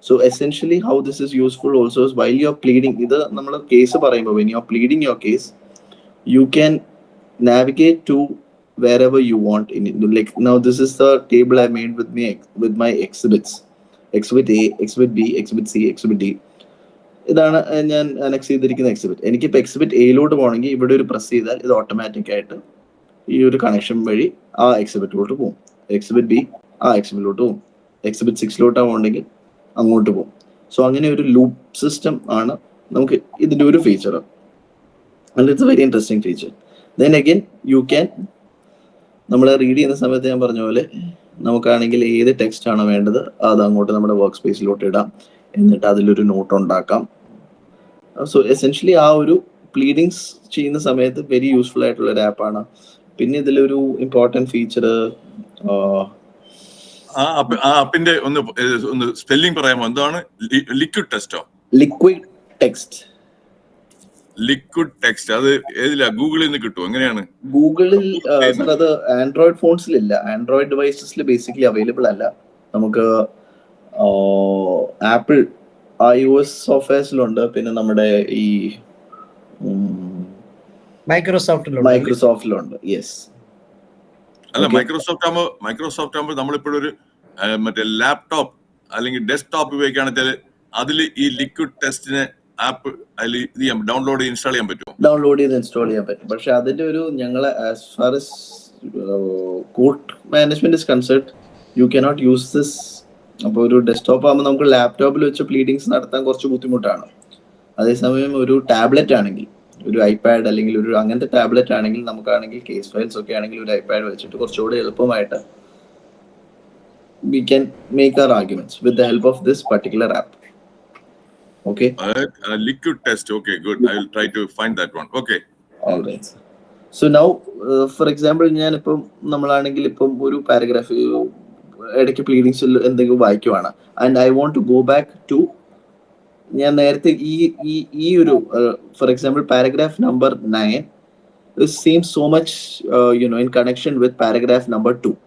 so essentially how this is useful also is while you're pleading, ഇത് നമ്മൾ case പറയുമ്പോൾ when you're pleading your case, you can navigate to wherever you want in it. Like now this is the table I made with my exhibits, exhibit A, exhibit B, exhibit C, exhibit D. ഇതാണ് ഞാൻ annexe ചെയ്തിരിക്കുന്ന exhibit. എനിക്കിപ്പോൾ exhibit എയിലോട്ട് പോകണമെങ്കിൽ ഇവിടെ ഒരു press ചെയ്താൽ ഇത് automatic ആയിട്ട് ഈ ഒരു കണക്ഷൻ വഴി ആ എക്സിബിറ്റിലോട്ട് പോകും. എക്സിബിറ്റ് ബി ആ എക്സിബിറ്റിലോട്ട് പോകും. എക്സിബിറ്റ് 6 പോകണമെങ്കിൽ അങ്ങോട്ട് പോകും. സോ അങ്ങനെ ഒരു ലൂപ്പ് സിസ്റ്റം ആണ് നമുക്ക് ഇതിൻ്റെ ഒരു feature. And it's A very interesting feature. Then again you can, നമ്മൾ റീഡ് ചെയ്യുന്ന സമയത്ത് ഞാൻ പറഞ്ഞ പോലെ നമുക്കാണെങ്കിൽ ഏത് ടെക്സ്റ്റ് ആണോ വേണ്ടത് അത് അങ്ങോട്ട് നമ്മുടെ വർക്ക് സ്പേസിലോട്ട് ഇടാം, എന്നിട്ട് അതിലൊരു നോട്ട് ഉണ്ടാക്കാം. സോ എസെൻഷ്യലി ആ ഒരു പ്ലീഡിങ്സ് ചെയ്യുന്ന സമയത്ത് വെരി യൂസ്ഫുൾ ആയിട്ടുള്ള ഒരു ആപ്പാണ്. പിന്നെ ഇതിലൊരു ഇമ്പോർട്ടൻറ്റ് ഫീച്ചർ, ആപ്പിന്റെ ഒന്ന് സ്പെല്ലിംഗ് പറയാമോ? എന്താണ് ലിക്വിഡ് ടെക്സ്റ്റോ? Liquid text. ലിക്വിഡ് ടെക്സ്റ്റ് അത് ഏതില്ല? ഗൂഗിളിൽ നിന്ന് കിട്ടുമോ? എങ്ങനെയാണ്? ഗൂഗിളിൽ അത് ആൻഡ്രോയിഡ് ഫോൺസിലില്ല, ആൻഡ്രോയിഡ് ഡിവൈസസിൽ ബേസിക്കലി അവൈലബിൾ അല്ല. നമുക്ക് ആപ്പിൾ iOS സോഫ്റ്റ്വെയർസിലുണ്ട്, പിന്നെ നമ്മുടെ ഈ മൈക്രോസോഫ്റ്റിലുണ്ട്. യെസ്. അല്ല, മൈക്രോസോഫ്റ്റ് ആകുമ്പോൾ നമ്മളിപ്പോഴും ഒരു മറ്റേ ലാപ്ടോപ്പ് അല്ലെങ്കിൽ ഡെസ്ക്ടോപ്പ് ഉപയോഗിക്കുകയാണെങ്കിൽ അതിൽ ഈ ലിക്വിഡ് ടെസ്റ്റിന് ആപ്പ് അതിൽ ഇത് ചെയ്യാം, ഡൗൺലോഡ് ചെയ്ത് ഇൻസ്റ്റാൾ ചെയ്യാൻ പറ്റും. ഡൗൺലോഡ് ചെയ്ത് ഇൻസ്റ്റാൾ ചെയ്യാൻ പറ്റും. പക്ഷെ അതിന്റെ ഒരു ഞങ്ങളെ as far as court management is conserved, you cannot use this. അപ്പോൾ ഒരു ഡെസ്ക്ടോപ്പ് ആകുമ്പോൾ നമുക്ക് ലാപ്ടോപ്പിൽ വെച്ച് പ്ലീഡിങ്സ് നടത്താൻ കുറച്ച് ബുദ്ധിമുട്ടാണ്. അതേസമയം ഒരു ടാബ്ലറ്റ് ആണെങ്കിൽ, ഒരു ഐപാഡ് അല്ലെങ്കിൽ ഒരു അങ്ങനത്തെ ടാബ്ലറ്റ് ആണെങ്കിൽ, നമുക്കാണെങ്കിൽ കേസ് ഫയൽസ് ഒക്കെ ആണെങ്കിൽ ഒരു ഐപാഡ് വെച്ചിട്ട് കുറച്ചുകൂടി എളുപ്പമായിട്ട് we can make our arguments with the help of this particular app. Okay, liquid test. Okay, good. I will try to find that one. Okay, all right. So now for example, ഞാൻ ഇപ്പം നമ്മളാണെങ്കിൽ ഇപ്പം ഒരു paragraph ഇടയ്ക്ക് പ്ലീഡിങ്സിൽ എന്തെങ്കിലും വായിക്കുവാണ്, and I want to go back to, ഞാൻ നേരത്തെ ഈ ഒരു for example paragraph number 9 seems so much in connection with paragraph number 2.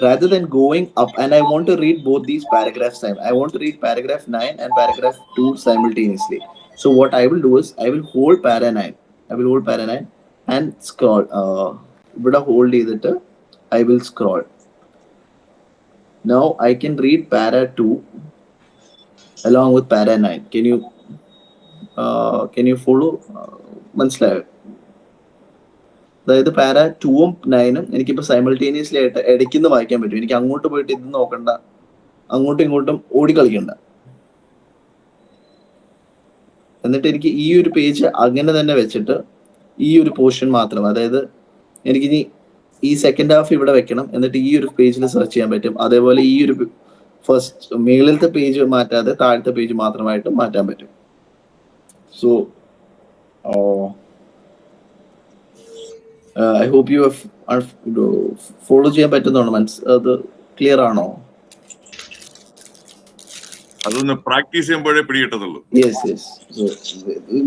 Rather than going up, and I want to read both these paragraphs, I want to read paragraph 9 and paragraph 2 simultaneously. So what I will do is I will hold para 9 and scroll. But hold it, I will scroll. Now I can read para 2 along with para 9. Can you Can you follow? മനസ്സിലായോ? അതായത് പാര 2ഉം 9ഉം എനിക്കിപ്പോൾ simultaneously ആയിട്ട് ഇടയ്ക്കുന്ന് വായിക്കാൻ പറ്റും. എനിക്ക് അങ്ങോട്ട് പോയിട്ട് ഇത് നോക്കണ്ട, അങ്ങോട്ടും ഇങ്ങോട്ടും ഓടിക്കളിക്കണ്ട. എന്നിട്ട് എനിക്ക് ഈ ഒരു പേജ് അങ്ങനെ തന്നെ വെച്ചിട്ട് ഈ ഒരു പോർഷൻ മാത്രം, അതായത് എനിക്കിനി ഈ സെക്കൻഡ് ഹാഫ് ഇവിടെ വെക്കണം, എന്നിട്ട് ഈ ഒരു പേജിൽ സെർച്ച് ചെയ്യാൻ പറ്റും. അതേപോലെ ഈ ഒരു ഫസ്റ്റ് മേളിലത്തെ പേജ് മാറ്റാതെ താഴത്തെ പേജ് മാത്രമായിട്ട് മാറ്റാൻ പറ്റും. So I hope you follow ചെയ്യാൻ പറ്റുന്നതാണ്. അത് ക്ലിയർ ആണോ? അതൊന്ന് പ്രാക്ടീസ് ചെയ്യുമ്പോഴേ പിടികിട്ടത്തുള്ളൂ. Yes. So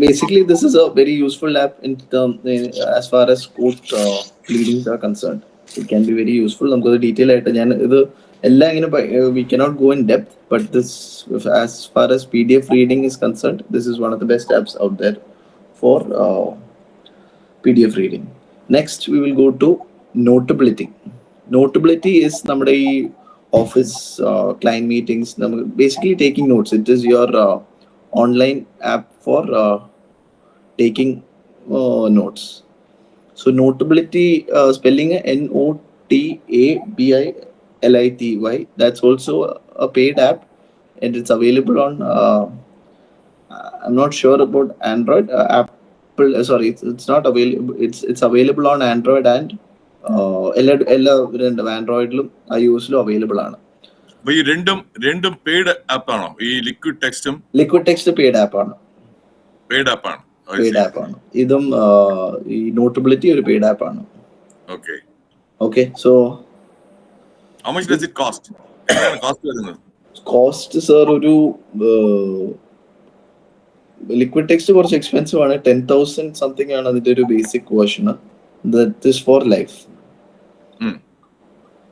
basically, this is a very useful app as far as court pleadings are concerned. It can be very useful. നമുക്ക് ഡീറ്റെയിൽ ആയിട്ട് ഞാൻ ഇത് എല്ലാം ഇങ്ങനെ we cannot go in depth, but this, as far as PDF reading is concerned, this is one of the best apps out there for PDF reading. Next, we will go to Notability. Notability is നമ്മുടെ ഈ office client meetings, basically taking notes. It is your online app for taking notes. So Notability, spelling Notability, that's also a paid app, and it's available on I'm not sure about Android. Apple, sorry, it's not available. It's available on Android and എല്ലാ ആൻഡ്രോയിഡിലും iOS-ലും available ആണ്. അപ്പൊ ഈ രണ്ടും paid app ആണോ? ഈ liquid text paid app ആണ്. ഇതും ഈ നോട്ടബിലിറ്റി ഒരു പെയ്ഡ് ആപ്പ് ആണ്. Okay. So how much does it cost? Cost sir, ഒരു ലിക്വിഡ് ടെക്സ്റ്റ് കുറച്ച് എക്സ്പെൻസീവ് ആണ്. 10,000 സംതിങ് ആണ് അതിന്റെ ഒരു basic version. That is for life.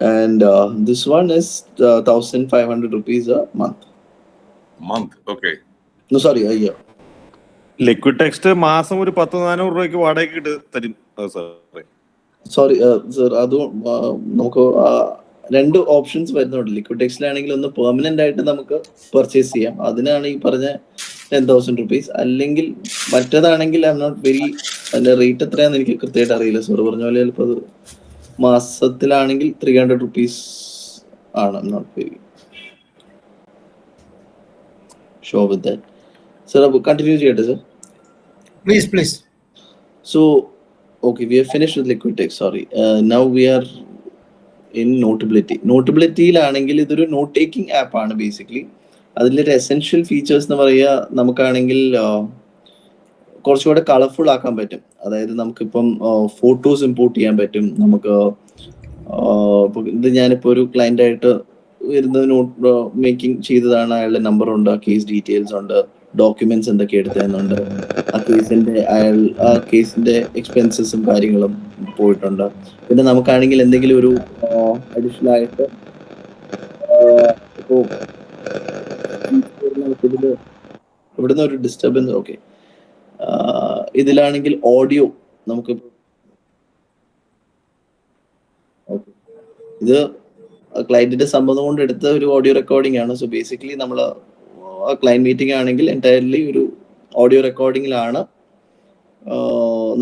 And this one is 1,500 rupees a month. Okay. No, sorry, a year. Liquid text മാസം ഒരു 10,400 രൂപയ്ക്ക് വാടകയ്ക്ക് തരും. സോറി സർ, അത് നമുക്ക് രണ്ട് ഓപ്ഷൻസ് വരുന്നുണ്ട്. ലിക്വിഡ് ടെക്സ്റ്റിലാണെങ്കിൽ ഒന്ന് പെർമനന്റ് ആയിട്ട് നമുക്ക് പർച്ചേസ് ചെയ്യാം, അതിനാണ് ഈ പറഞ്ഞ 10,000 rupees. അല്ലെങ്കിൽ മറ്റേതാണെങ്കിൽ ഐ എം നോട്ട് വെരി, അതിന്റെ റേറ്റ് എത്രയാന്ന് എനിക്ക് കൃത്യമായിട്ട് അറിയില്ല. സോറി പറഞ്ഞ പോലെ ചിലപ്പോൾ അത് മാസത്തിലാണെങ്കിൽ 300 rupees ആണ്. I am not very sure with that. Sir, continue ചെയ്യട്ടെ sir? Please. So, okay, we have finished with liquid text. Sorry. Now we are in Notability. Notability-ലാണെങ്കിൽ ഇതൊരു നോട്ട് ടേക്കിംഗ് ആപ്പ് ആണ് ബേസിക്കലി. അതിലൊരു എസെൻഷ്യൽ ഫീച്ചേഴ്സ് എന്ന് പറയുക, നമുക്കാണെങ്കിൽ കുറച്ചുകൂടെ colourful ആക്കാൻ പറ്റും. അതായത് നമുക്കിപ്പം ഫോട്ടോസ് ഇമ്പോർട്ട് ചെയ്യാൻ പറ്റും. നമുക്ക് ഇത് ഞാനിപ്പോൾ ഒരു ക്ലയന്റ് ആയിട്ട് വരുന്നത് നോട്ട് മേക്കിംഗ് ചെയ്തതാണ്. അയാളുടെ നമ്പർ ഉണ്ട്, കേസ് ഡീറ്റെയിൽസ് ഉണ്ട്, ഡോക്യുമെന്റ്സ് എന്തൊക്കെ എടുത്തതെന്നുണ്ട്, ആ കേസിന്റെ എക്സ്പെൻസസും കാര്യങ്ങളും പോയിട്ടുണ്ട്. പിന്നെ നമുക്കാണെങ്കിൽ എന്തെങ്കിലും ഒരു അഡീഷണൽ ആയിട്ട് ഇപ്പോൾ ഇവിടുന്ന് ഒരു ഡിസ്റ്റർബൻസ്. ഓക്കെ, ഇതിലാണെങ്കിൽ ഓഡിയോ നമുക്ക്, ഇത് ക്ലയന്റിന്റെ സമ്മതം കൊണ്ട് എടുത്ത ഒരു ഓഡിയോ റെക്കോർഡിംഗ് ആണ്. സോ ബേസിക്കലി നമ്മൾ ക്ലയന്റ് മീറ്റിംഗ് ആണെങ്കിൽ എൻറ്റയർലി ഒരു ഓഡിയോ റെക്കോർഡിങ്ങിലാണ്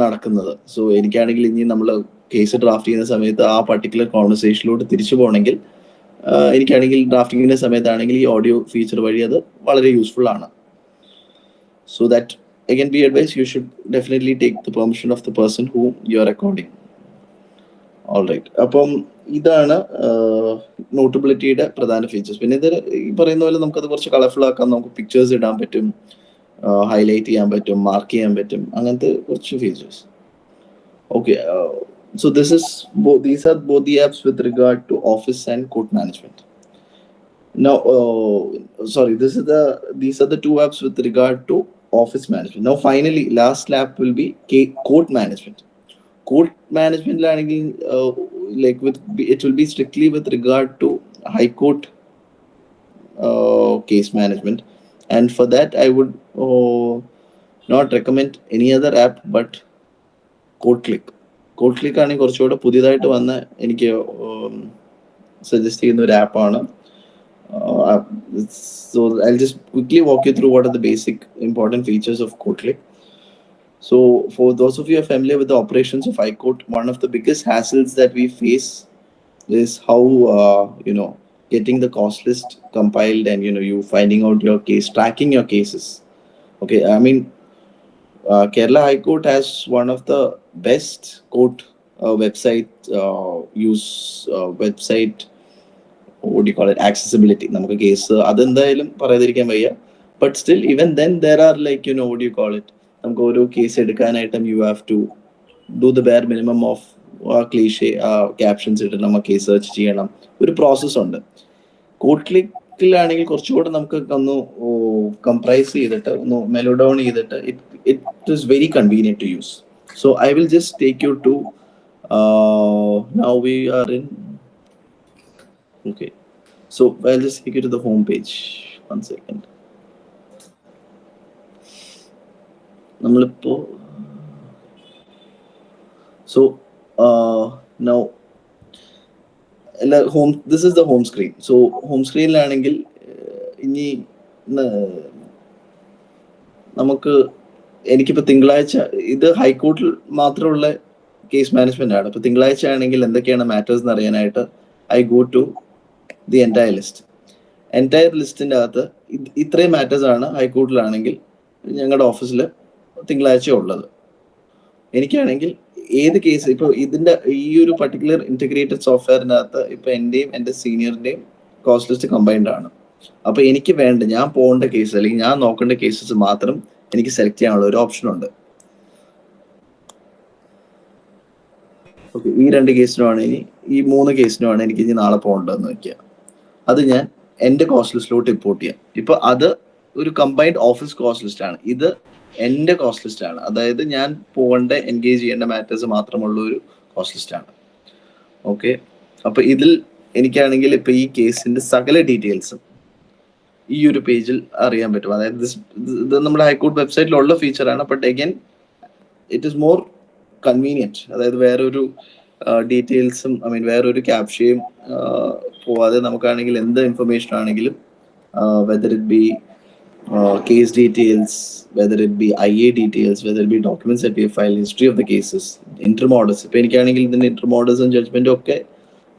നടക്കുന്നത്. സോ എനിക്കാണെങ്കിൽ ഇനി നമ്മൾ കേസ് ഡ്രാഫ്റ്റ് ചെയ്യുന്ന സമയത്ത് ആ പർട്ടിക്കുലർ കോൺവെർസേഷനിലോട്ട് തിരിച്ചു പോകണമെങ്കിൽ, എനിക്കാണെങ്കിൽ ഡ്രാഫ്റ്റിങ്ങിന്റെ സമയത്താണെങ്കിൽ ഈ ഓഡിയോ ഫീച്ചർ വഴി അത് വളരെ യൂസ്ഫുൾ ആണ്. So that again be advised, you should definitely take the permission of the person whom you are recording. All right, അപ്പം ഇതാണ് നോട്ടബിലിറ്റിയുടെ പ്രധാന ഫീച്ചേഴ്സ്. പിന്നെ ഇത് ഈ പറയുന്ന പോലെ നമുക്കത് കുറച്ച് കളർഫുൾ ആക്കാം. നമുക്ക് പിക്ചേഴ്സ് ഇടാൻ പറ്റും, ഹൈലൈറ്റ് ചെയ്യാൻ പറ്റും, മാർക്ക് ചെയ്യാൻ പറ്റും, അങ്ങനത്തെ കുറച്ച് features. Okay, so these are both the apps with regard to office and court management. Now sorry, these are the two apps with regard to office management. Now finally, last app will be court management. Court management it will be strictly with regard to high court case management, and for that I would not recommend any other app but CourtClick. CourtClick ആണ് കുറച്ചുകൂടെ പുതിയതായിട്ട് വന്ന എനിക്ക് suggest ചെയ്യുന്ന ഒരു ആപ്പാണ്. Uh, so I'll just quickly walk you through what are the basic important features of CodeClick. So for those of you who are familiar with the operations of iCode, one of the biggest hassles that we face is how getting the cost list compiled and you finding out your case, tracking your cases. Okay, I mean, Kerala High Court has one of the best court website, what do you call it, accessibility. നമുക്ക് case അതെന്തായാലും പറയാതിരിക്കാൻ വയ്യ. But still, even then, there are what do you call it, നമുക്ക് ഓരോ case എടുക്കാനായിട്ടും you have to do the bare minimum of cliche captions ഇട്ട് നമ്മൾ case search ചെയ്യണം. ഒരു പ്രോസസ് ഉണ്ട്. കോഡ്ക്ലിക്കിലാണെങ്കിൽ കുറച്ചുകൂടെ നമുക്ക് ഒന്ന് കംപ്രൈസ് ചെയ്തിട്ട് ഒന്ന് മെലോ ഡൗൺ ചെയ്തിട്ട് it is very convenient to use. So I will just take you to now we are in. Okay, so I'll just take you to the home page. 1 second. നമ്മളിപ്പോ so now home, this is the home screen. So home screen ലാണെങ്കിൽ ഇനി നമുക്ക് എനിക്കിപ്പോ തിങ്കളാഴ്ച ഇത് ഹൈക്കോർട്ടിൽ മാത്രമുള്ള case management ആണ്. ഇപ്പൊ തിങ്കളാഴ്ച ആണെങ്കിൽ എന്തൊക്കെയാണ് മാറ്റേഴ്സ് എന്ന് അറിയാനായിട്ട് I go to the entire ലിസ്റ്റിന്റെ അകത്ത് ഇത്രയും മാറ്റേഴ്സ് ആണ് ഹൈക്കോർട്ടിലാണെങ്കിൽ ഞങ്ങളുടെ ഓഫീസിൽ തിങ്കളാഴ്ച ഉള്ളത്. എനിക്കാണെങ്കിൽ ഏത് കേസ് ഇപ്പൊ ഇതിന്റെ ഈ ഒരു പർട്ടിക്കുലർ ഇന്റഗ്രേറ്റഡ് സോഫ്റ്റ്വെയറിനകത്ത് ഇപ്പൊ എന്റെയും എന്റെ സീനിയറിന്റെയും കോസ്റ്റ് ലിസ്റ്റ് കമ്പൈൻഡ് ആണ്. അപ്പൊ എനിക്ക് ഞാൻ പോകേണ്ട കേസ് അല്ലെങ്കിൽ ഞാൻ നോക്കേണ്ട കേസസ് മാത്രം എനിക്ക് സെലക്ട് ചെയ്യാനുള്ള ഒരു ഓപ്ഷൻ ഉണ്ട്. ഓക്കെ, ഈ 2 കേസിനുമാണ് ഈ 3 കേസിനുമാണ് എനിക്ക് ഇനി നാളെ പോകേണ്ടതെന്ന് വെക്കുക. അത് ഞാൻ എന്റെ കോസ്റ്റ് ലിസ്റ്റിലോട്ട് ഇമ്പോർട്ട് ചെയ്യാം. ഇപ്പൊ അത് ഒരു കമ്പൈൻഡ് ഓഫീസ് കോസ്റ്റ് ലിസ്റ്റ് ആണ്. ഇത് എന്റെ കോസ്റ്റ് ലിസ്റ്റ് ആണ്. അതായത് ഞാൻ എൻഗേജ് ചെയ്യേണ്ട മാറ്റേഴ്സ് മാത്രമുള്ള ഒരു കോസ്റ്റ് ലിസ്റ്റ് ആണ്. ഓക്കെ, അപ്പൊ ഇതിൽ എനിക്കാണെങ്കിൽ ഇപ്പൊ ഈ കേസിന്റെ സകല ഡീറ്റെയിൽസും ഈ ഒരു പേജിൽ അറിയാൻ പറ്റും. അതായത് ഇത് നമ്മുടെ ഹൈക്കോർട്ട് വെബ്സൈറ്റിലുള്ള ഫീച്ചറാണ്. But again it is more convenient. അതായത് വേറൊരു ഡീറ്റെയിൽസും വേറൊരു ക്യാപ്ഷയും പോവാതെ നമുക്കാണെങ്കിൽ എന്ത് ഇൻഫർമേഷൻ ആണെങ്കിലും whether it be case details, whether it be IA details, whether it be documents that we have filed, history of the cases, interim orders. ഇപ്പൊ എനിക്കാണെങ്കിൽ ഇതിന്റെ interim orders and judgment ഒക്കെ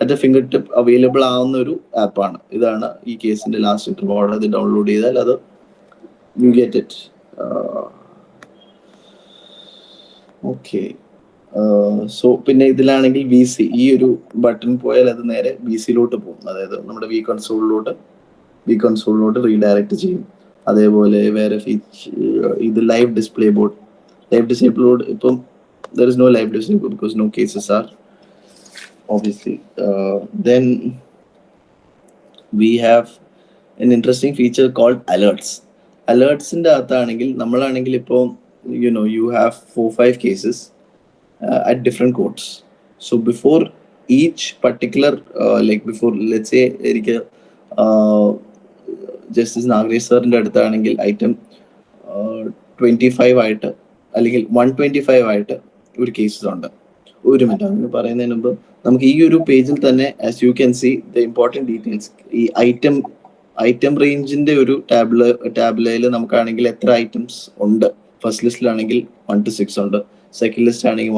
at a fingertip അവൈലബിൾ ആവുന്ന ഒരു ആപ്പാണ്. ഇതാണ് ഈ കേസിന്റെ ലാസ്റ്റ് interim order. അത് ഡൗൺലോഡ് ചെയ്താൽ അത് you get it. Okay, so പിന്നെ ഇതിലാണെങ്കിൽ VC, ഈ ഒരു ബട്ടൺ പോയാൽ അത് നേരെ VC-ലോട്ട് പോകും. അതായത് നമ്മുടെ വി കൺസോളിലോട്ട് റീഡയറക്ട് ചെയ്യും. അതേപോലെ വേറെ ഇത് ലൈവ് ഡിസ്പ്ലേ ബോർഡ് ഇപ്പം there is no live display board because no cases are obviously. Then we have an interesting feature called alerts ന്റെ അകത്താണെങ്കിൽ നമ്മളാണെങ്കിൽ ഇപ്പോൾ you have 4-5 cases at different courts. So before each particular before, let's say എനിക്ക് justice Nagaresh സാറിന്റെ അടുത്താണെങ്കിൽ item 25 ആയിട്ട് അല്ലെങ്കിൽ 125 ആയിട്ട് ഒരു കേസസ് ഉണ്ട്. ഒരു മിനിറ്റ്, അങ്ങനെ പറയുന്നതിന് മുമ്പ് നമുക്ക് ഈ ഒരു പേജിൽ തന്നെ as you can see the important details, ഈ ഐറ്റം റേഞ്ചിന്റെ ഒരു ടാബിലയിൽ നമുക്കാണെങ്കിൽ എത്ര ഐറ്റംസ് ഉണ്ട്. ഫസ്റ്റ് ലിസ്റ്റിലാണെങ്കിൽ 1 to 6 ഉണ്ട്, സെക്കൻഡ് ലിസ്റ്റ് ആണെങ്കിൽ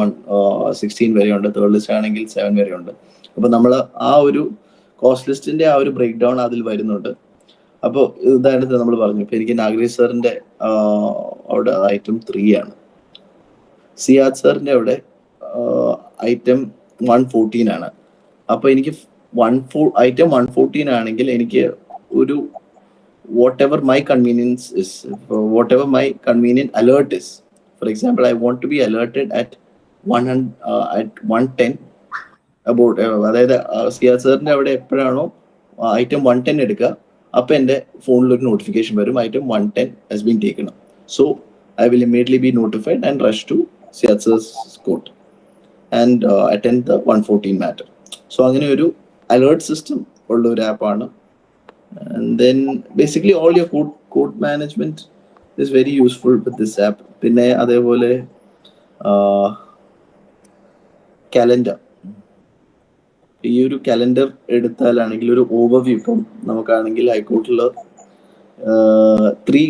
16 വരെ ഉണ്ട്, തേർഡ് ലിസ്റ്റ് ആണെങ്കിൽ 7 വരെ ഉണ്ട്. അപ്പൊ നമ്മൾ ആ ഒരു കോസ്റ്റ് ലിസ്റ്റിന്റെ ആ ഒരു ബ്രേക്ക് ഡൗൺ അതിൽ വരുന്നുണ്ട്. അപ്പോൾ ഇതായിട്ട് നമ്മൾ പറഞ്ഞു. ഇപ്പൊ എനിക്ക് നാഗരേഷ് സാറിന്റെ അവിടെ ഐറ്റം 3 ആണ്. സിയാദ് സാറിന്റെ അവിടെ ഐറ്റം 114 ആണ്. അപ്പൊ എനിക്ക് ഐറ്റം 114 ആണെങ്കിൽ എനിക്ക് ഒരു whatever my convenience is, whatever my convenient alert is. For example, I want to be alerted at 110 about അതായത് സിയാദ് സാറിന്റെ അവിടെ എപ്പോഴാണോ ഐറ്റം 110 എടുക്കുക, അപ്പൊ എൻ്റെ ഫോണിൽ ഒരു നോട്ടിഫിക്കേഷൻ വരും, item 110 has been taken up. So I will immediately be notified and rush to Siyad സാർ's court and attend the 114 matter. So അങ്ങനെ ഒരു alert system ഉള്ള ഒരു ആപ്പാണ്. And then basically all your court management is very useful with this app. പിന്നെ അതേപോലെ calendar. ഈ ഒരു കലണ്ടർ എടുത്താലാണെങ്കിൽ ഒരു ഓവർവ്യൂ, ഇപ്പം നമുക്കാണെങ്കിൽ ഹൈക്കോർട്ടിൽ 3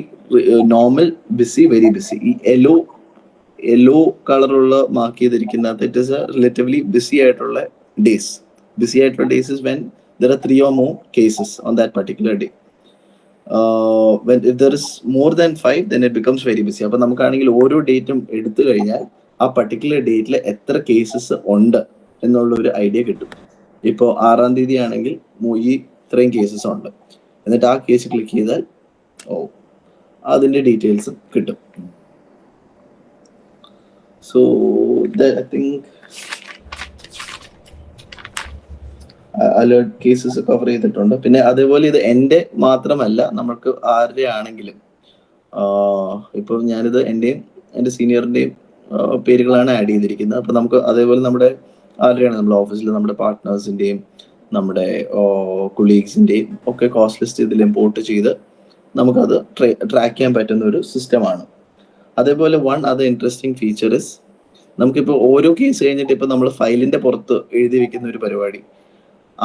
നോർമൽ, ബിസി, വെരി ബിസി. ഈ യെല്ലോ കളറുള്ള മാർക്ക് ചെയ്തിരിക്കുന്നത് it is a relatively busy ആയിട്ടുള്ള ഡേയ്സ്. ബിസി ആയിട്ടുള്ള days is when there are 3 or more cases on that particular day. When if there is more than 5, then it becomes very busy. അപ്പൊ നമുക്കാണെങ്കിൽ ഓരോ ഡേറ്റും എടുത്തു കഴിഞ്ഞാൽ ആ പർട്ടിക്കുലർ ഡേറ്റിൽ എത്ര കേസസ് ഉണ്ട് എന്നുള്ള ഒരു ഐഡിയ കിട്ടും. ഇപ്പോൾ 6-ാം തീയതി ആണെങ്കിൽ ഈ ഇത്രയും കേസസ് ഉണ്ട്, എന്നിട്ട് ആ കേസ് ക്ലിക്ക് ചെയ്താൽ അതിന്റെ ഡീറ്റെയിൽസ് കിട്ടും. So I think alert cases cover ചെയ്തിട്ടുണ്ട്. പിന്നെ അതേപോലെ ഇത് എൻ്റെ മാത്രമല്ല, നമുക്ക് ആരുടെ ആണെങ്കിലും ഇപ്പൊ ഞാനിത് എൻ്റെയും എൻ്റെ സീനിയറിൻ്റെയും പേരുകളാണ് ആഡ് ചെയ്തിരിക്കുന്നത്. അപ്പൊ നമുക്ക് അതേപോലെ നമ്മുടെ ആരുടെയാണ് നമ്മുടെ ഓഫീസിൽ നമ്മുടെ പാർട്ട്നേഴ്സിൻ്റെയും നമ്മുടെ കൊളീഗ്സിൻ്റെയും ഒക്കെ കോസ്റ്റ് ലിസ്റ്റ് ഇതിൽ ഇമ്പോർട്ട് ചെയ്ത് നമുക്കത് ട്രാക്ക് ചെയ്യാൻ പറ്റുന്ന ഒരു സിസ്റ്റമാണ്. അതേപോലെ one other interesting feature is, നമുക്കിപ്പോൾ ഓരോ കേസ് കഴിഞ്ഞിട്ട് ഇപ്പൊ നമ്മൾ ഫയലിന്റെ പുറത്ത് എഴുതി വെക്കുന്ന ഒരു പരിപാടി,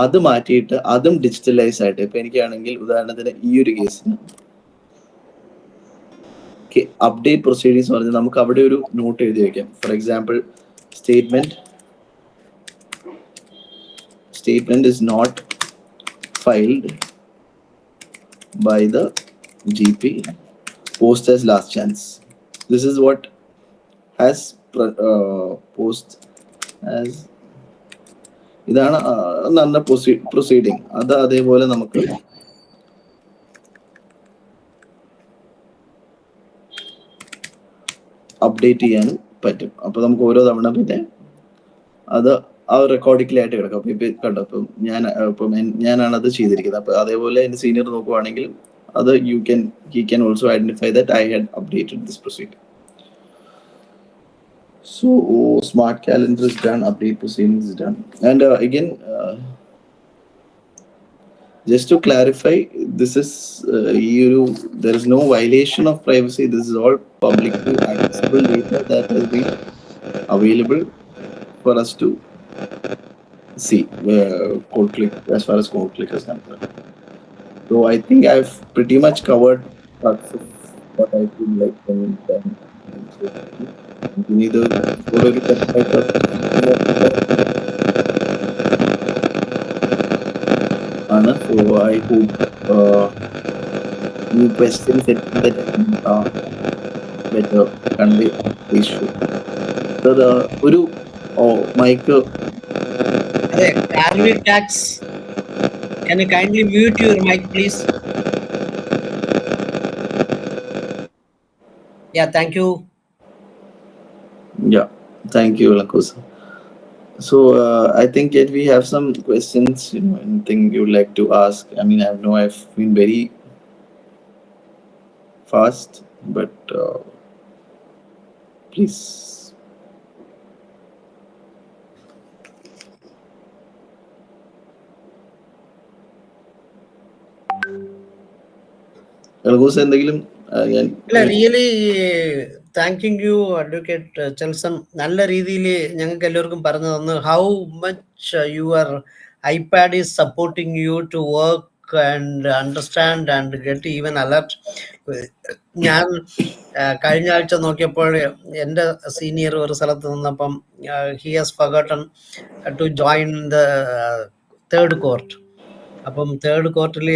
അത് മാറ്റിയിട്ട് അതും ഡിജിറ്റലൈസ് ആയിട്ട്, ഇപ്പൊ എനിക്കാണെങ്കിൽ ഉദാഹരണത്തിന് ഈ ഒരു കേസിന് അപ്ഡേറ്റ് പ്രൊസീഡിങ്സ് പറഞ്ഞ് നമുക്ക് അവിടെ ഒരു നോട്ട് എഴുതി വെക്കാം. For example, statement is not filed by the GP, post as last chance. This is what has post as, ഇതാണ് നല്ല പ്രൊസീഡിങ്. അത് അതേപോലെ നമുക്ക് അപ്ഡേറ്റ് ചെയ്യാനും പറ്റും. അപ്പൊ നമുക്ക് ഓരോ തവണ പിന്നെ അത് ആ റെക്കോർഡിക്കലായിട്ട് കിടക്കും. അപ്പൊ ഇപ്പൊ കണ്ടോ, ഇപ്പം ഞാനാണ് അത് ചെയ്തിരിക്കുന്നത്. അപ്പൊ അതേപോലെ എന്റെ സീനിയർ നോക്കുവാണെങ്കിൽ അത് he can also identify that I had updated this proceeding. So smart calendar is done, update proceedings is done. And again, just to clarify, this is there is no violation of privacy. This is all publicly accessible data that has been available for us to see as far as CodeClick is concerned. So I think I've pretty much covered parts of what I feel like when neither Anna. So I hope new questions that better convey this show. So the mic. Carvey Tax, can you kindly mute your mic, please? Yeah, thank you. Yeah, thank you, Lakosa. So I think yet we have some questions, anything you'd like to ask. I mean, I know I've been very fast, but please. Lakosa, എന്തെങ്കിലും really thanking you advocate Chelson. നല്ല രീതിയിൽ ഞങ്ങൾക്ക് എല്ലാവർക്കും പറഞ്ഞു തന്നു how much your iPad is supporting you to work and understand and get even alert. ഞാൻ കഴിഞ്ഞ ആഴ്ച നോക്കിയപ്പോൾ എൻ്റെ സീനിയർ ഒരു സ്ഥലത്ത് നിന്നപ്പം he has forgotten to join the third court. അപ്പം തേർഡ് കോർട്ടിൽ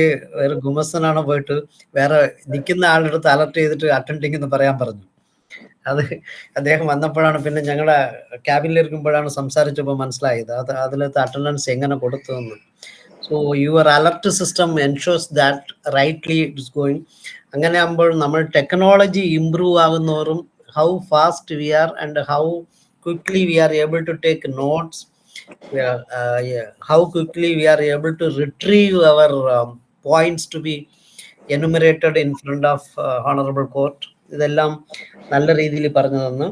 ഒരു ഗുമസ്തനാണ് പോയിട്ട് വേറെ നിൽക്കുന്ന ആളുടെ അടുത്ത് അലർട്ട് ചെയ്തിട്ട് അറ്റൻഡിങ് എന്ന് പറയാൻ പറഞ്ഞു. അത് അദ്ദേഹം വന്നപ്പോഴാണ്, പിന്നെ ഞങ്ങളുടെ ക്യാബിനിലിരിക്കുമ്പോഴാണ് സംസാരിച്ചപ്പോൾ മനസ്സിലായത് അതിലത്തെ അറ്റൻഡൻസ് എങ്ങനെ കൊടുത്തു എന്ന്. So your alert system ensures that rightly it's going. അങ്ങനെ ആകുമ്പോൾ നമ്മൾ ടെക്നോളജി ഇംപ്രൂവ് ആകുന്നവരും how fast we are and how quickly we are able to take notes, how quickly we are able to retrieve our points to be enumerated in front of honorable court. ഇതെല്ലാം നല്ല രീതിയിൽ പറഞ്ഞു തന്നു.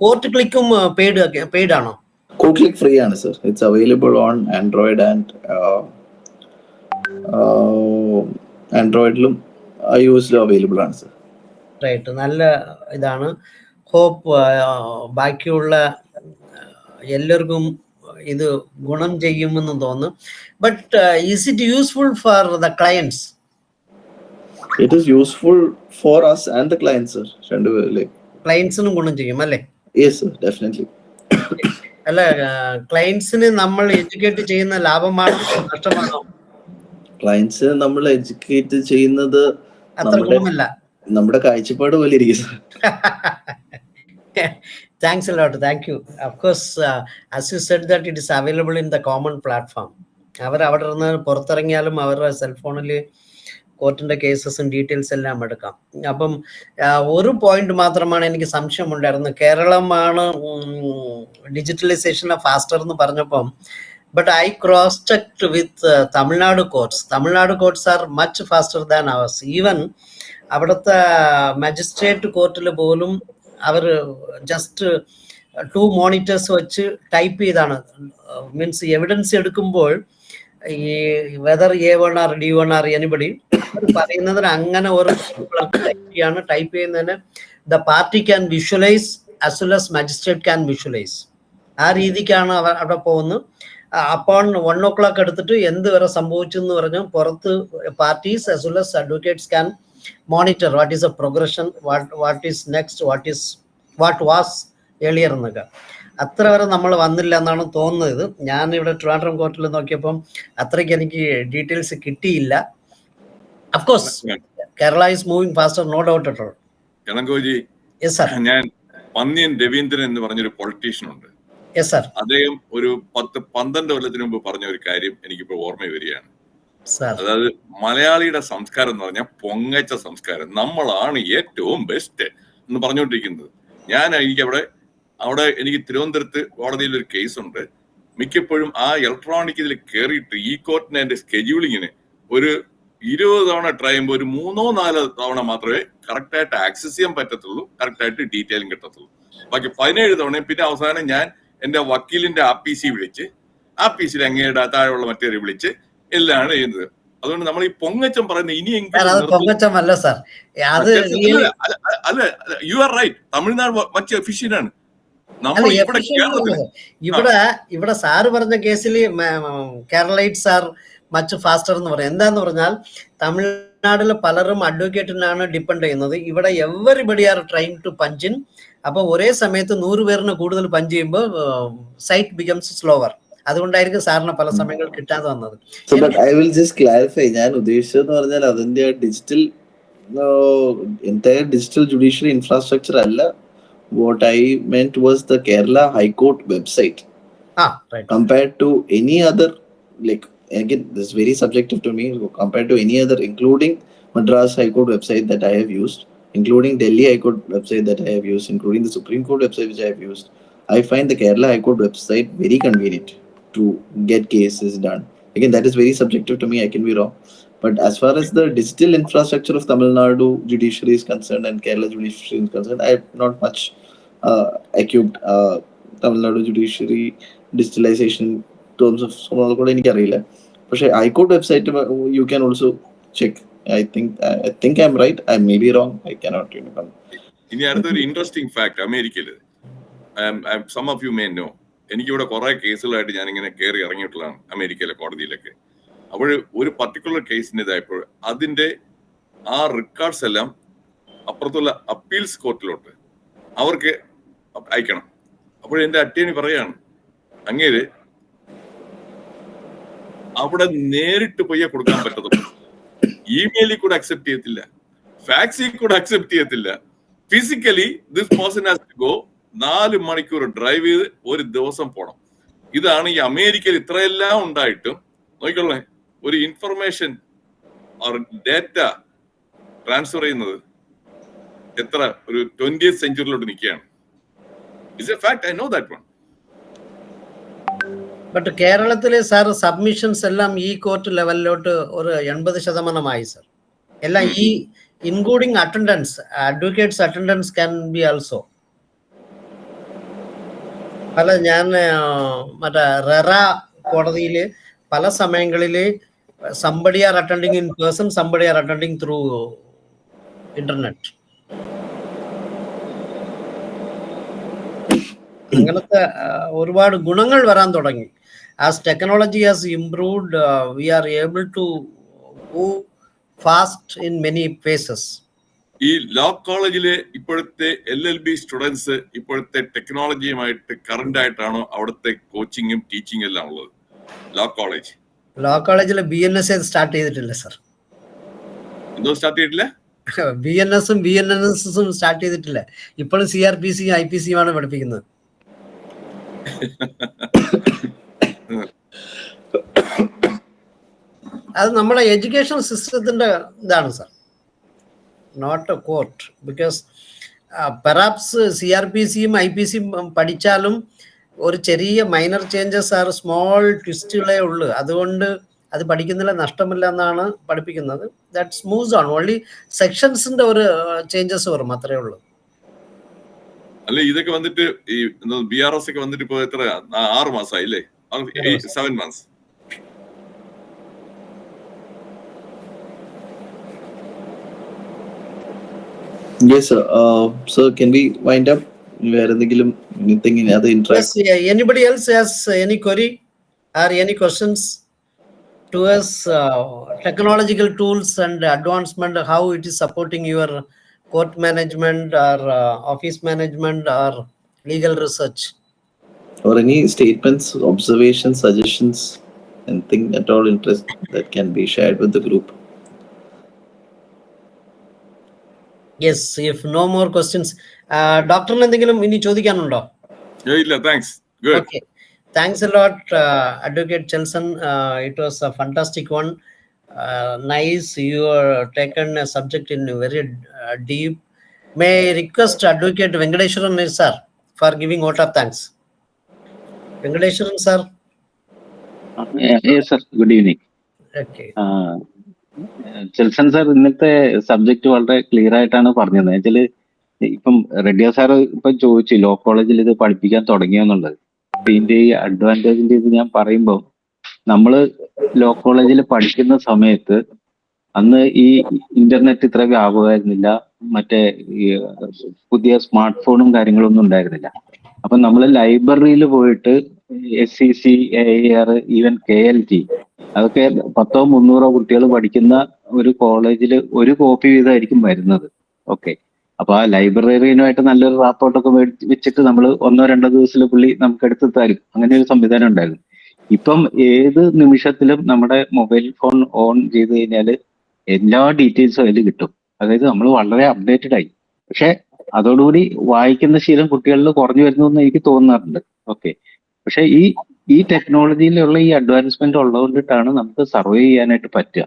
Court ക്ലിക്കും paid ആണോ? CodeClick free ആണ് sir. It's available on Android and ആൻഡ്രോയിഡിലും iOSലും അവൈലബിൾ ആണ് സർ. റൈറ്റ്, നല്ല ഇതാണ്. ഹോപ്പ് ബാക്കിയുള്ള എല്ലാവർക്കും ഇത് ഗുണം ചെയ്യുമെന്ന് തോന്നുന്നു. But is it useful for the clients? It is useful for us and the client, sir. Like, ക്ലയൻസിനും ഗുണം ചെയ്യും അല്ലേ? yes, sir, definitely. അല്ല, ക്ലയൻസിന് നമ്മൾ എഡ്യൂക്കേറ്റ് ചെയ്യുന്ന ലാഭമാണോ നഷ്ടമാണോ? ക്ലയൻസ് നമ്മൾ എഡ്യൂക്കേറ്റ് ചെയ്യുന്നത് അത്ര ഗുണമല്ല. നമ്മുടെ കാഴ്ചപ്പാട് പോലെ ഇരിക്കും. Thanks a lot. Thank you. Of course, as you said that it is available in the common platform. അവർ അവിടെ നിന്ന് പുറത്തിറങ്ങിയാലും അവരുടെ സെൽഫോണിൽ കോർട്ടിന്റെ കേസസും ഡീറ്റെയിൽസ് എല്ലാം എടുക്കാം. അപ്പം ഒരു പോയിന്റ് മാത്രമാണ് എനിക്ക് സംശയമുണ്ടായിരുന്നത്. കേരളമാണ് ഡിജിറ്റലൈസേഷനിലെ ഫാസ്റ്റർ എന്ന് പറഞ്ഞപ്പം, but I cross-checked with Tamil Nadu courts. Tamil Nadu courts are much faster than ours. Even അവിടുത്തെ മജിസ്ട്രേറ്റ് കോർട്ടിൽ പോലും അവർ ജസ്റ്റ് 2 മോണിറ്റേഴ്സ് വെച്ച് ടൈപ്പ് ചെയ്താണ്, മീൻസ് എവിഡൻസ് എടുക്കുമ്പോൾ ഈ whether A1 or D1 or anybody പറയുന്നതിന് അങ്ങനെ ഒരു ടൈപ്പ് ചെയ്യുന്നതിന് the party can visualise as well as magistrate can visualise. ആ രീതിക്കാണ് അവിടെ പോകുന്നത്. അപ്പോൾ 1 o'clock എടുത്തിട്ട് എന്ത് വരെ സംഭവിച്ചു എന്ന് പറഞ്ഞു പുറത്ത് parties as well as advocates can monitor what is A progression, what is next, what was earlier എന്നൊക്കെ. അത്ര വരെ നമ്മൾ വന്നില്ല എന്നാണ് തോന്നുന്നത്. ഞാൻ ഇവിടെ ട്രിവാൻഡ്രം കോർട്ടിൽ നോക്കിയപ്പം അത്രയ്ക്ക് എനിക്ക് ഡീറ്റെയിൽസ് കിട്ടിയില്ല. Of course, Kerala is moving faster, no doubt at all. Kelangoji, yes sir. ഞാൻ പന്നിയൻ രവീന്ദ്രൻ എന്ന് പറഞ്ഞൊരു പൊളിറ്റീഷ്യൻ ഉണ്ട്. Yes sir. അദ്ദേഹം ഒരു 10-12 കൊല്ലത്തിന് മുമ്പ് പറഞ്ഞ ഒരു കാര്യം എനിക്കിപ്പോ ഓർമ്മ വരികയാണ്. Sir. അതായത് മലയാളിയുടെ സംസ്കാരം എന്ന് പറഞ്ഞാൽ പൊങ്ങച്ച സംസ്കാരം, നമ്മളാണ് ഏറ്റവും ബെസ്റ്റ് എന്ന് പറഞ്ഞുകൊണ്ടിരിക്കുന്നത്. അവിടെ എനിക്ക് തിരുവനന്തപുരത്ത് കോടതിയിൽ ഒരു കേസ് ഉണ്ട്. മിക്കപ്പോഴും ആ ഇലക്ട്രോണിക് ഇതിൽ കയറിയിട്ട് ഈ കോർട്ടിന് അതിന്റെ സ്കെഡ്യൂളിങ്ങിന് ഒരു 20 തവണ ട്രൈ ചെയ്യുമ്പോൾ ഒരു 3-4 തവണ മാത്രമേ കറക്റ്റായിട്ട് ആക്സസ് ചെയ്യാൻ പറ്റത്തുള്ളൂ, കറക്റ്റായിട്ട് ഡീറ്റെയിലും കിട്ടത്തുള്ളൂ. ബാക്കി 17 തവണയും പിന്നെ അവസാനം ഞാൻ എന്റെ വക്കീലിന്റെ RPC വിളിച്ച് RPC അങ്ങയുടെ താഴെയുള്ള മറ്റേ വിളിച്ച് എല്ലാം ചെയ്യുന്നത്. അതുകൊണ്ട് നമ്മൾ ഈ പൊങ്ങച്ചം പറയുന്നത് ഇനിയെങ്കിലും പൊങ്ങച്ചമല്ല സാർ, അല്ല, യു ആർ റൈറ്റ്, തമിഴ്നാട് മറ്റ് എഫിഷ്യന്റ് ആണ്. ഇവിടെ സാറ് പറഞ്ഞ കേസിൽ കേരളൈറ്റ്സ് ആർ മച്ച് ഫാസ്റ്റർ എന്ന് പറയാം. എന്താന്ന് പറഞ്ഞാൽ തമിഴ്നാട്ടിൽ പലരും അഡ്വക്കേറ്റിനാണ് ഡിപ്പെൻഡ് ചെയ്യുന്നത്. ഇവിടെ everybody are trying to punch in. അപ്പൊ ഒരേ സമയത്ത് 100 പേരിന് കൂടുതൽ പഞ്ച് ചെയ്യുമ്പോൾ സൈറ്റ് ബിക്കംസ് സ്ലോവർ. അതുകൊണ്ടായിരിക്കും സാറിന് പല സമയങ്ങൾ കിട്ടാതെ വന്നത്. ഐ വിൽ ജസ്റ്റ് ക്ലാരിഫൈ, ഞാൻ ഉദ്ദേശിച്ചതെന്ന് പറഞ്ഞാൽ അതിന്റെ digital entire digital judiciary infrastructure അല്ല. What I meant was the Kerala High Court website. Right. Compared to any other, like, again, this is very subjective to me, compared to any other, including Madras High Court website that I have used, including Delhi High Court website that I have used, including the Supreme Court website which I have used, I find the Kerala High Court website very convenient to get cases done. Again, that is very subjective to me, I can be wrong. But as far as the digital infrastructure of Tamil Nadu judiciary is concerned and Kerala judiciary is concerned, I have not much equipped Tamil Nadu judiciary digitalization terms of something എനിക്കറിയില്ല. പക്ഷേ high court website you can also check. I think I'm right. I may be wrong. I cannot remember. ഇനി അടുത്തൊരു interesting fact, അമേരിക്കയില് some of you may know, എനിക്കിവിടെ കുറെ കേസുകളായിട്ട് ഞാൻ ഇങ്ങനെ കയറി ഇറങ്ങിയിട്ടുള്ളതാണ് അമേരിക്കയിലെ കോടതിയിലൊക്കെ. അപ്പോൾ ഒരു പർട്ടിക്കുലർ കേസിന്റെ ഇതായപ്പോൾ അതിന്റെ ആ റെക്കോർഡ്സ് എല്ലാം അപ്പുറത്തുള്ള അപ്പീൽസ് കോർട്ടിലോട്ട് അവർക്ക് അയക്കണം. അപ്പോൾ എന്റെ അറ്റേണി പറയാണ്, അങ്ങേര് അവിടെ നേരിട്ട് പോയി കൊടുക്കാൻ പറ്റത്തുള്ളൂ, ഇമെയിലിൽ കൂടെ അക്സെപ്റ്റ് ചെയ്യത്തില്ല, ഫാക്സിൽ കൂടെ അക്സെപ്റ്റ് ചെയ്യത്തില്ല. Physically this person has to go 4 മണിക്കൂർ ഡ്രൈവ് ചെയ്ത് ഒരു ദിവസം പോണം. ഇതാണ് ഈ അമേരിക്കയിൽ ഇത്രയെല്ലാം ഉണ്ടായിട്ടും നോക്കിക്കൊള്ളേ, ഒരു ഇൻഫർമേഷൻ ഓർ ഡേറ്റ ട്രാൻസ്ഫർ ചെയ്യുന്നത് എത്ര ഒരു 20th സെഞ്ചുറിയിലോട്ട് നിൽക്കുകയാണ്. It's A fact, I know that one. But കേരളത്തിലെ സാർ സബ്മിഷൻസ് എല്ലാം ഈ കോർട്ട് ലെവലിലോട്ട് ഒരു 80% സാർ. എല്ലാം ഈ including attendance, advocates attendance can be also. അല്ല, ഞാൻ മറ്റേ റെറ കോടതിയിൽ പല സമയങ്ങളിൽ somebody are attending in person, somebody are attending through internet. അങ്ങനത്തെ ഒരുപാട് ഗുണങ്ങൾ വരാൻ തുടങ്ങി. As technology has improved, we are able to move fast in many places. ഈ ലോ കോളേജിലെ ഇപ്പോഴത്തെ LLB സ്റ്റുഡൻസ് ഇപ്പോഴത്തെ ടെക്നോളജിയുമായിട്ട് കറന്റ് ആയിട്ടാണോ അവിടുത്തെ കോച്ചിങ്ങും ടീച്ചിങ് എല്ലാം ഉള്ളത്? ലോ കോളേജ് BNS സ്റ്റാർട്ട് ചെയ്തിട്ടില്ല സർ. എന്തോ സ്റ്റാർട്ട് ചെയ്തിട്ടില്ല? BNSും BNNSും സ്റ്റാർട്ട് ചെയ്തിട്ടില്ല. ഇപ്പോഴും CRPC IPC ആണ് പഠിപ്പിക്കുന്നത്. അത് നമ്മുടെ എഡ്യൂക്കേഷൻ സിസ്റ്റത്തിന്റെ ഇതാണ് sir, not a court. Because perhaps CRPCയും IPCയും പഠിച്ചാലും ഒരു ചെറിയ മൈനർ ചേഞ്ചസ് ആർ സ്മോൾ ട്വിസ്റ്റുകളേ ഉള്ളൂ. അതുകൊണ്ട് അത് പഠിക്കുന്നില്ല, നഷ്ടമില്ല എന്നാണ് പഠിപ്പിക്കുന്നത്. ദാറ്റ് സ്മൂത്ത് ആണ്, ഓൺലി സെക്ഷൻസിന്റെ ഒരു ചേഞ്ചസ് വരും, അത്രേ ഉള്ളൂ. അല്ലെ ഇതൊക്കെ വന്നിട്ട് ഈ BRS ഒക്കെ വന്നിട്ട് ഇപ്പൊ എത്ര 6 മാസമായില്ലേ? 7 months. Yes, sir. Sir, can we wind up? Anything in other interest? Yes, yeah. Anybody else has any query or any questions to us? Technological tools and advancement, how it is supporting your court management or office management or legal research? Or any statements, observations, suggestions, anything at all interest that can be shared with the group? Yes, if no more questions, ഡോക്ടറിന് എന്തെങ്കിലും ഇനി ചോദിക്കാനുണ്ടോ? ഇല്ല, thanks. Good. Okay, thanks a lot, Advocate Chelson. It was a fantastic one. Nice, you are taken a subject in very deep. May I request Advocate Venkateswaran sir for giving vote of thanks. Venkateswaran sir. Yes sir, good evening. Okay. Chelson sir ഇന്നത്തെ subject വളരെ clear ആയിട്ടാണ് പറഞ്ഞത്. വെച്ചാല് ഇപ്പം റെഡ്ഡിയ sir ഇപ്പൊ ചോദിച്ചു law കോളേജിൽ ഇത് പഠിപ്പിക്കാൻ തുടങ്ങിയെന്നുള്ളത്. ഇതിന്റെ ഈ അഡ്വാൻറ്റേജിന്റെ ഇത് ഞാൻ പറയുമ്പോൾ, നമ്മള് ലോ കോളേജിൽ പഠിക്കുന്ന സമയത്ത് അന്ന് ഈ ഇന്റർനെറ്റ് ഇത്ര വ്യാപകമായിരുന്നില്ല, മറ്റേ ഈ പുതിയ സ്മാർട്ട് ഫോണും കാര്യങ്ങളൊന്നും ഉണ്ടായിരുന്നില്ല. അപ്പൊ നമ്മള് ലൈബ്രറിയിൽ പോയിട്ട് SCC, AIR, ഈവൻ KLT അതൊക്കെ 100-300 കുട്ടികൾ പഠിക്കുന്ന ഒരു കോളേജിൽ ഒരു കോപ്പി വീതമായിരിക്കും വരുന്നത്. ഓക്കെ, അപ്പൊ ആ ലൈബ്രറിയനുമായിട്ട് നല്ലൊരു റാപ്പോർട്ടൊക്കെ വെച്ചിട്ട് നമ്മൾ 1-2 ദിവസത്തിൽ പുള്ളി നമുക്ക് എടുത്ത് തരും. അങ്ങനെ ഒരു സംവിധാനം ഉണ്ടായിരുന്നു. ഇപ്പം ഏത് നിമിഷത്തിലും നമ്മുടെ മൊബൈൽ ഫോൺ ഓൺ ചെയ്ത് കഴിഞ്ഞാൽ എല്ലാ ഡീറ്റെയിൽസും അതിൽ കിട്ടും. അതായത് നമ്മൾ വളരെ അപ്ഡേറ്റഡ് ആയി. പക്ഷെ അതോടുകൂടി വായിക്കുന്ന ശീലം കുട്ടികളിൽ കുറഞ്ഞു വരുന്നു എന്ന് എനിക്ക് തോന്നാറുണ്ട്. ഓക്കെ, പക്ഷെ ഈ ടെക്നോളജിയിലുള്ള ഈ അഡ്വാൻസ്മെന്റ് ഉള്ളതുകൊണ്ടിട്ടാണ് നമുക്ക് സർവൈവ് ചെയ്യാനായിട്ട് പറ്റുക.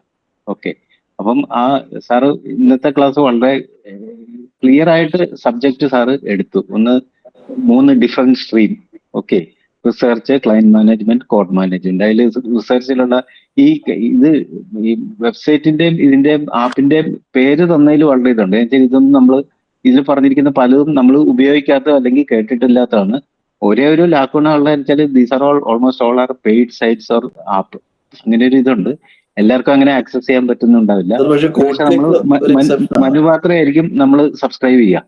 ഓക്കെ, അപ്പം ആ സാറ് ഇന്നത്തെ ക്ലാസ് വളരെ ക്ലിയർ ആയിട്ട് സബ്ജക്ട് സാറ് എടുത്തു. 3 different stream. Okay, research, client management, code management. അതിൽ റിസർച്ചിലുള്ള ഈ വെബ്സൈറ്റിന്റെയും ഇതിന്റെയും ആപ്പിന്റെയും പേര് തന്നതിൽ വളരെ ഇതുണ്ട്. ഇതൊന്നും നമ്മൾ ഇതിൽ പറഞ്ഞിരിക്കുന്ന പലതും നമ്മൾ ഉപയോഗിക്കാത്ത അല്ലെങ്കിൽ കേട്ടിട്ടില്ലാത്തതാണ്. ഒരേ ഒരു ലാക്കുണുള്ള വെച്ചാൽ these are almost all are paid sites or app. അങ്ങനെ ഒരു ഇതുണ്ട്. എല്ലാവർക്കും അങ്ങനെ ആക്സസ് ചെയ്യാൻ പറ്റുന്നുണ്ടാവില്ല. പക്ഷെ നമ്മൾ മനുപാത്രമായിരിക്കും നമ്മൾ സബ്സ്ക്രൈബ് ചെയ്യുക.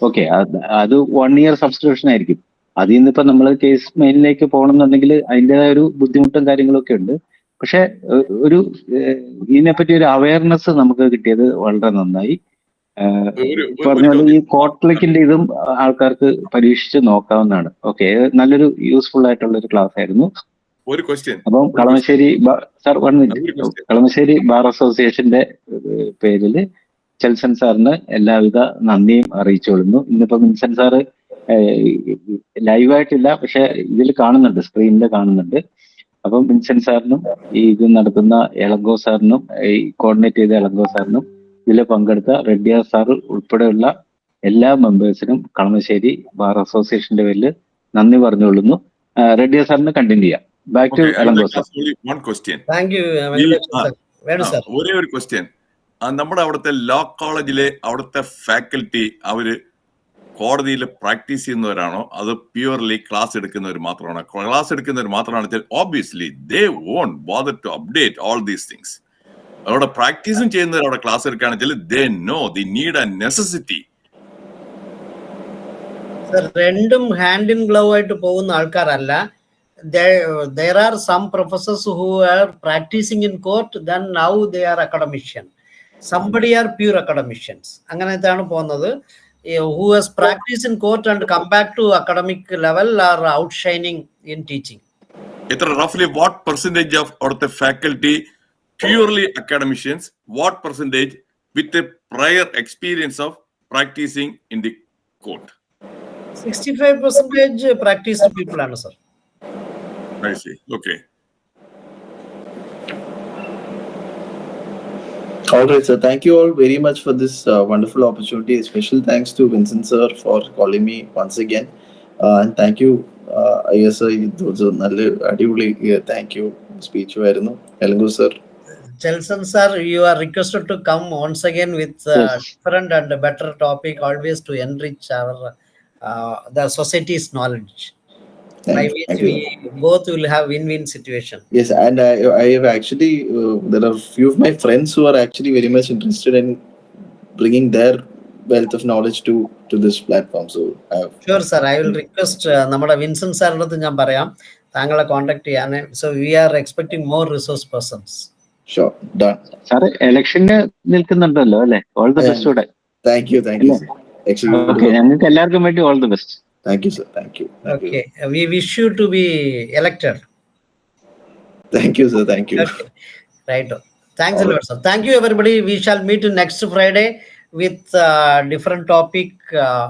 ഓക്കെ, അത് 1 year സബ്സ്ക്രിപ്ഷൻ ആയിരിക്കും. അതിൽ നിന്ന് ഇപ്പൊ നമ്മൾ കേസ് മെയിനിലേക്ക് പോകണമെന്നുണ്ടെങ്കിൽ അതിൻ്റെതായ ഒരു ബുദ്ധിമുട്ടും കാര്യങ്ങളൊക്കെ ഉണ്ട്. പക്ഷെ ഇതിനെപ്പറ്റി ഒരു അവയർനെസ് നമുക്ക് കിട്ടിയത് വളരെ നന്നായി. പറഞ്ഞ പോലെ ഈ കോട്ട്ലിക്കിന്റെ ഇതും ആൾക്കാർക്ക് പരീക്ഷിച്ച് നോക്കാവുന്നതാണ്. ഓക്കെ, നല്ലൊരു യൂസ്ഫുൾ ആയിട്ടുള്ള ഒരു ക്ലാസ് ആയിരുന്നു. ഒരു ക്വസ്റ്റ്യൻ. അപ്പം Kalamassery sir 1 minute, Kalamassery bar അസോസിയേഷന്റെ പേരിൽ ചെൽസൺ സാറിന് എല്ലാവിധ നന്ദിയും അറിയിച്ചുകൊള്ളുന്നു. ഇന്നിപ്പോ വിൻസൻ സാറ് ലൈവായിട്ടില്ല, പക്ഷെ ഇതിൽ കാണുന്നുണ്ട്, സ്ക്രീനിൽ കാണുന്നുണ്ട്. അപ്പം വിൻസൻ സാറിനും ഈ ഇത് നടത്തുന്ന എളങ്കോ സാറിനും ഈ കോർഡിനേറ്റ് ചെയ്ത എളങ്കോ സാറിനും ഇതിൽ പങ്കെടുത്ത റെഡ്ഡിയ സാർ ഉൾപ്പെടെയുള്ള എല്ലാ മെമ്പേഴ്സിനും കളമശ്ശേരി ബാർ അസോസിയേഷന്റെ പേരിൽ നന്ദി പറഞ്ഞുകൊള്ളുന്നു. റെഡ്ഡിയ സാറിന് കണ്ടിന്യൂ ചെയ്യാം. Back to Elango sir. ഒരേ ഒരു ക്വസ്റ്റ്യൻ. നമ്മുടെ അവിടുത്തെ ലോ കോളേജിലെ അവിടുത്തെ ഫാക്കൽറ്റി അവര് കോടതിയിൽ പ്രാക്ടീസ് ചെയ്യുന്നവരാണോ അത് പ്യൂർലി ക്ലാസ് എടുക്കുന്നവർ മാത്രമാണോ? ക്ലാസ് എടുക്കുന്നവർ മാത്രമാണെന്ന് വെച്ചാൽ obviously they won't bother to update all these things. അവിടെ പ്രാക്ടീസും ചെയ്യുന്നവർ അവിടെ ക്ലാസ് എടുക്കുകയാണെന്ന് വെച്ചാൽ they know the need and necessity. രണ്ടും ഹാൻഡ് ഇൻ ഗ്ലൗ ആയിട്ട് പോകുന്ന ആൾക്കാരല്ല. There are some professors who are practicing in court, then now they are academician. Somebody are pure academicians. അങ്ങനത്തെയാണ് പോകുന്നത്. Who has practiced in court and come back to academic level are outshining in teaching. എത്ര roughly what percentage of അവിടുത്തെ faculty purely academicians, what percentage with a prior experience of practicing in the court? 65% practiced people ആണ് sir. I see. Okay. All right, sir. Thank you all very much for this wonderful opportunity. Special thanks to Vincent sir for calling me once again. And thank you. Yes, sir. Thank you. Speech varunu. Elangu sir. Chelson sir, you are requested to come once again with Yes. different and better topic, always to enrich our the society's knowledge. By which Thank we you. both will have win-win situation. Yes, and I have actually, there are few of my friends who are actually very much interested in bringing their wealth of knowledge to this platform. So I have. Sure sir, I will request നമ്മുടെ Vincent സാറിന്റെ അടുത്ത് ഞാൻ പറയാം താങ്കളെ contact ചെയ്യാൻ. So we are expecting more resource persons. Sure, done. Sir ഇലക്ഷന് നിൽക്കുന്നുണ്ടല്ലോ അല്ലെ? All the best കൂടെ. Thank you, sir. Actually, okay, ഞങ്ങൾക്ക് എല്ലാവർക്കും വേണ്ടി all the best. thank you, sir. Thank you. Okay, we wish you to be elected. Thank you, sir. Thank you. Okay. Right. Thanks a lot, sir. Thank you, everybody. We shall meet next Friday with different topic,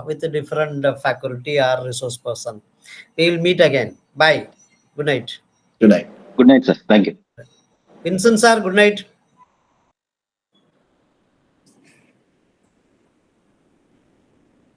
with a different faculty or resource person. We will meet again. Bye. Good night. Good night. Good night sir. Thank you. Vincent sir, good night.